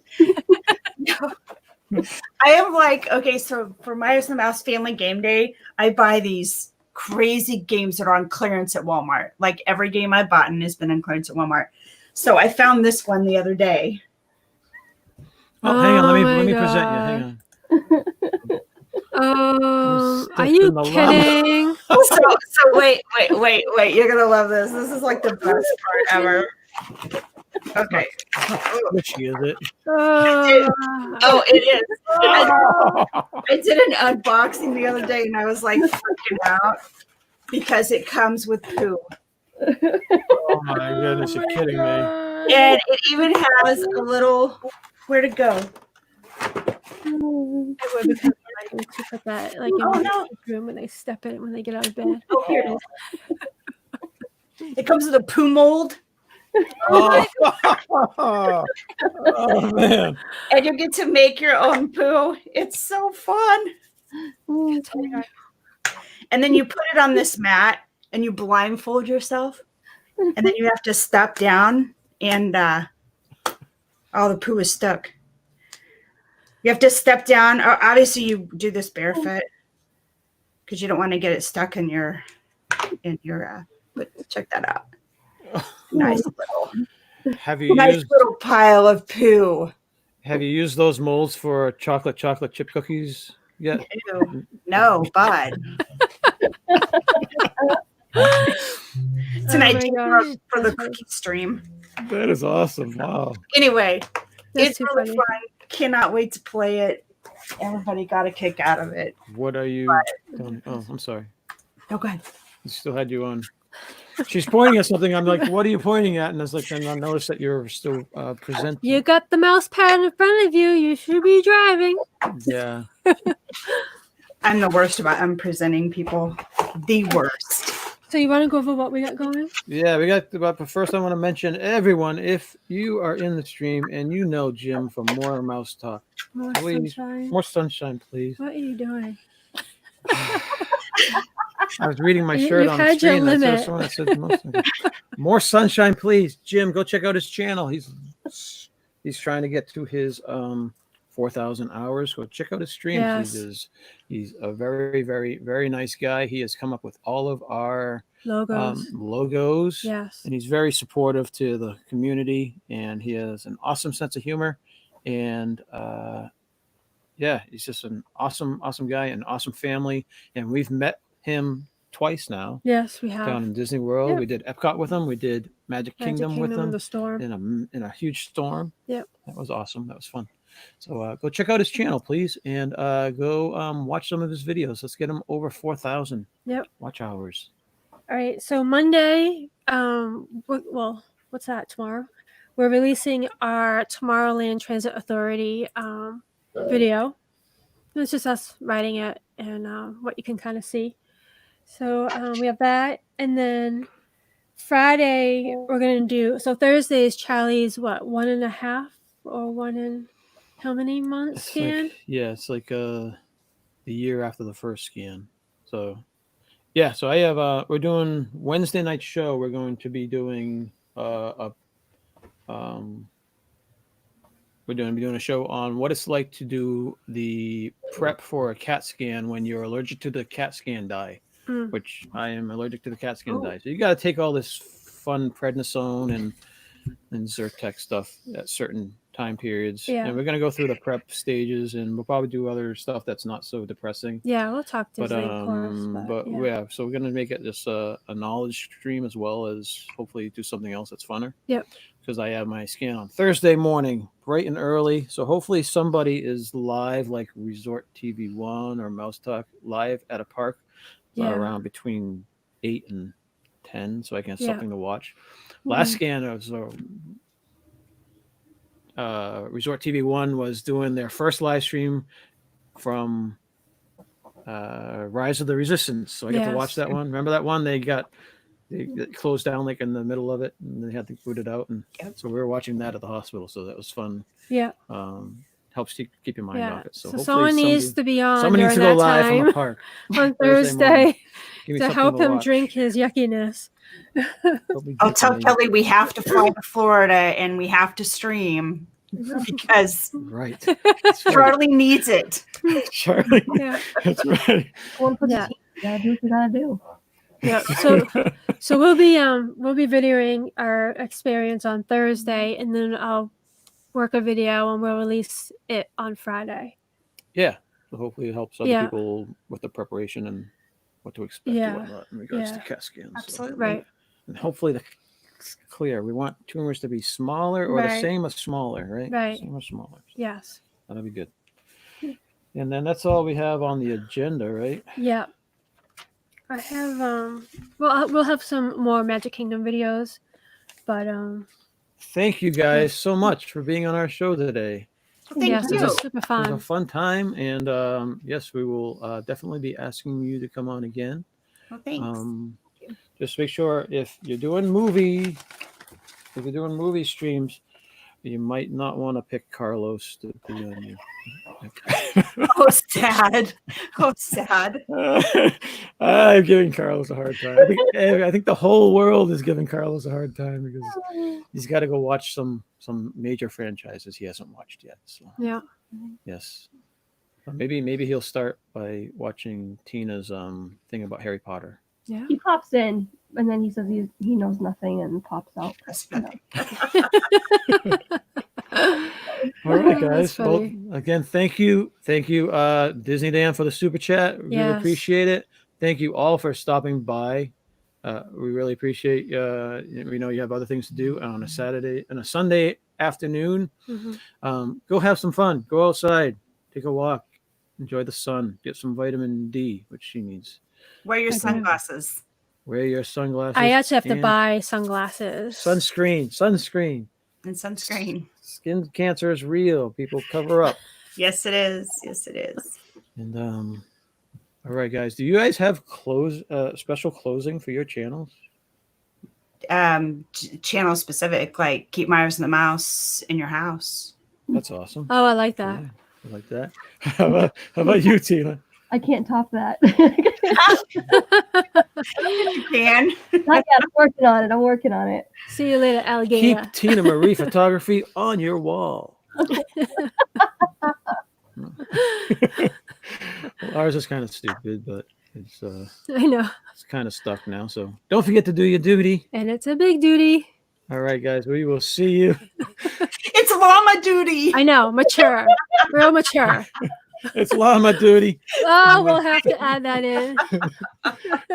I am like, okay, so for Myers and the Mouse Family Game Day, I buy these crazy games that are on clearance at Walmart. Like every game I've bought has been on clearance at Walmart. So I found this one the other day. Oh, hang on. Let me my present you. Hang on. Are you in the llama. kidding? So wait. You're gonna love this. This is like the best part ever. Okay. Which is it? Oh, it is. I did an unboxing the other day and I was like freaking out because it comes with poo. Oh my goodness, you're kidding me. And it even has a little where to go. It would be kind of funny to put that like in Oh, the no. room when they step in when they get out of bed. Oh, here it is. It comes with a poo mold. Oh, oh man. And you get to make your own poo. It's so fun. And then you put it on this mat and you blindfold yourself. And then you have to step down and all the poo is stuck. You have to step down. Obviously, you do this barefoot because you don't want to get it stuck in your. But check that out. Nice Have you nice used little pile of poo. Have you used those molds for chocolate chip cookies yet? Ew. No, but it's an Oh my idea gosh, for the that's funny. cookie stream. That is awesome. Wow. Anyway, That's it's too really funny. fun. Cannot wait to play it. Everybody got a kick out of it. What are you doing? Oh, I'm sorry. Oh, go ahead. I still had you on. She's pointing at something. I'm like, what are you pointing at? And I was like, then I noticed that you're still presenting. You got the mouse pad in front of you. You should be driving. Yeah. I'm the worst about presenting people. The worst. So you want to go over what we got going? Yeah, we got about, but first I want to mention everyone, if you are in the stream and you know Jim from More Mouse Talk, More please, sunshine. more sunshine, please. What are you doing? I was reading my You- shirt you've on the had your screen. I saw limit. someone that said more sunshine, please. Jim, go check out his channel. He's trying to get to his 4,000 hours. Go check out his streams. Yes. He's a very, very, very nice guy. He has come up with all of our Logos. logos. Yes. And he's very supportive to the community, and he has an awesome sense of humor. And yeah, he's just an awesome guy, an awesome family. And we've met him twice now Yes, we have. down in Disney World. Yep. We did Epcot with him. We did Magic Kingdom with in him the storm. in a huge storm. Yep. That was awesome. That was fun. So go check out his channel, please, and go watch some of his videos. Let's get him over 4,000 watch hours. All right. So Monday, well, what's that? Tomorrow, we're releasing our Tomorrowland Transit Authority video. It's just us writing it and what you can kind of see. So we have that, and then Friday we're gonna do. So Thursday is Charlie's 1.5 or 1 in how many months It's scan? like, it's like the year after the first scan. So yeah, so I have we're doing Wednesday night show. We're going to be doing we're going to be doing a show on what it's like to do the prep for a CAT scan when you're allergic to the CAT scan dye, which I am allergic to the CAT scan dye. So you got to take all this fun prednisone and Zyrtec stuff at certain time periods. Yeah. And we're going to go through the prep stages, and we'll probably do other stuff that's not so depressing. Yeah, we'll talk But Disney, of course. but yeah, so we're gonna make it just a knowledge stream as well as hopefully do something else that's funner. Yep. Because I have my scan on Thursday morning, bright and early. So hopefully somebody is live, like Resort TV One or Mouse Talk, live at a park around between 8 and 10, so I can have something to watch. Last scan was Resort TV One was doing their first live stream from Rise of the Resistance, so I got to watch that one. Remember that one? They closed down like in the middle of it, and they had to boot it out, and so we were watching that at the hospital. So that was fun. Yeah, helps keep your mind off it. So someone needs to be on. Someone needs to go live from the park on Thursday to help him drink his yuckiness. I'll tell Kelly we have to fly to Florida and we have to stream because Charlie needs it. Charlie, that's right. You gotta do what you gotta do. Yeah, so we'll be videoing our experience on Thursday, and then I'll work a video and we'll release it on Friday. Yeah, so hopefully it helps other people with the preparation and what to expect and whatnot in regards to CAT scans. Absolutely. Right. And hopefully clear. We want tumors to be smaller or the Right. same as smaller, right? Right. Same or smaller. Yes. That'll be good. And then that's all we have on the agenda, right? Yeah. I have we'll have some more Magic Kingdom videos, but Thank you guys so much for being on our show today. Thank yes, it you. was super It was a fun. fun time, and yes, we will definitely be asking you to come on again. Well, thanks. Just make sure if you're doing movie streams, you might not want to pick Carlos to be on you. Oh, sad. Oh, sad. I'm giving Carlos a hard time. I think the whole world is giving Carlos a hard time because he's got to go watch some major franchises he hasn't watched yet. So Yeah. yes, maybe he'll start by watching Tina's thing about Harry Potter. Yeah. He pops in and then he says he knows nothing and pops out. That's funny. All right, Oh, guys. that's Well, funny. again, thank you, Disney Dan, for the super chat. We really Yes. appreciate it. Thank you all for stopping by. We really appreciate. We know you have other things to do on a Saturday and a Sunday afternoon. Mhm. Go have some fun. Go outside, take a walk, enjoy the sun, get some vitamin D, which she needs. Wear your Okay. sunglasses Wear your sunglasses. I actually have to and buy sunglasses. sunscreen. and sunscreen. Skin cancer is real. People cover up. Yes, it is. Yes, it is. And all right, guys. Do you guys have special closing for your channels? Channel specific, like keep Myers and the Mouse in your house. That's awesome. Oh, I like that. Yeah, I like that. How about you, Tina? I can't top that. You can. Not yet. I'm working on it. See you later, alligator. Keep Tina Marie photography on your wall. Well, ours is kind of stupid, but it's I know. kind of stuck now. So don't forget to do your duty. And it's a big duty. All right, guys. We will see you. It's llama duty. I know. Mature. Real mature. It's llama duty. Oh, we'll have to add that in.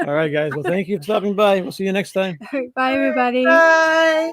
All right, guys. Well, thank you for stopping by. We'll see you next time. All right, bye, everybody. Bye.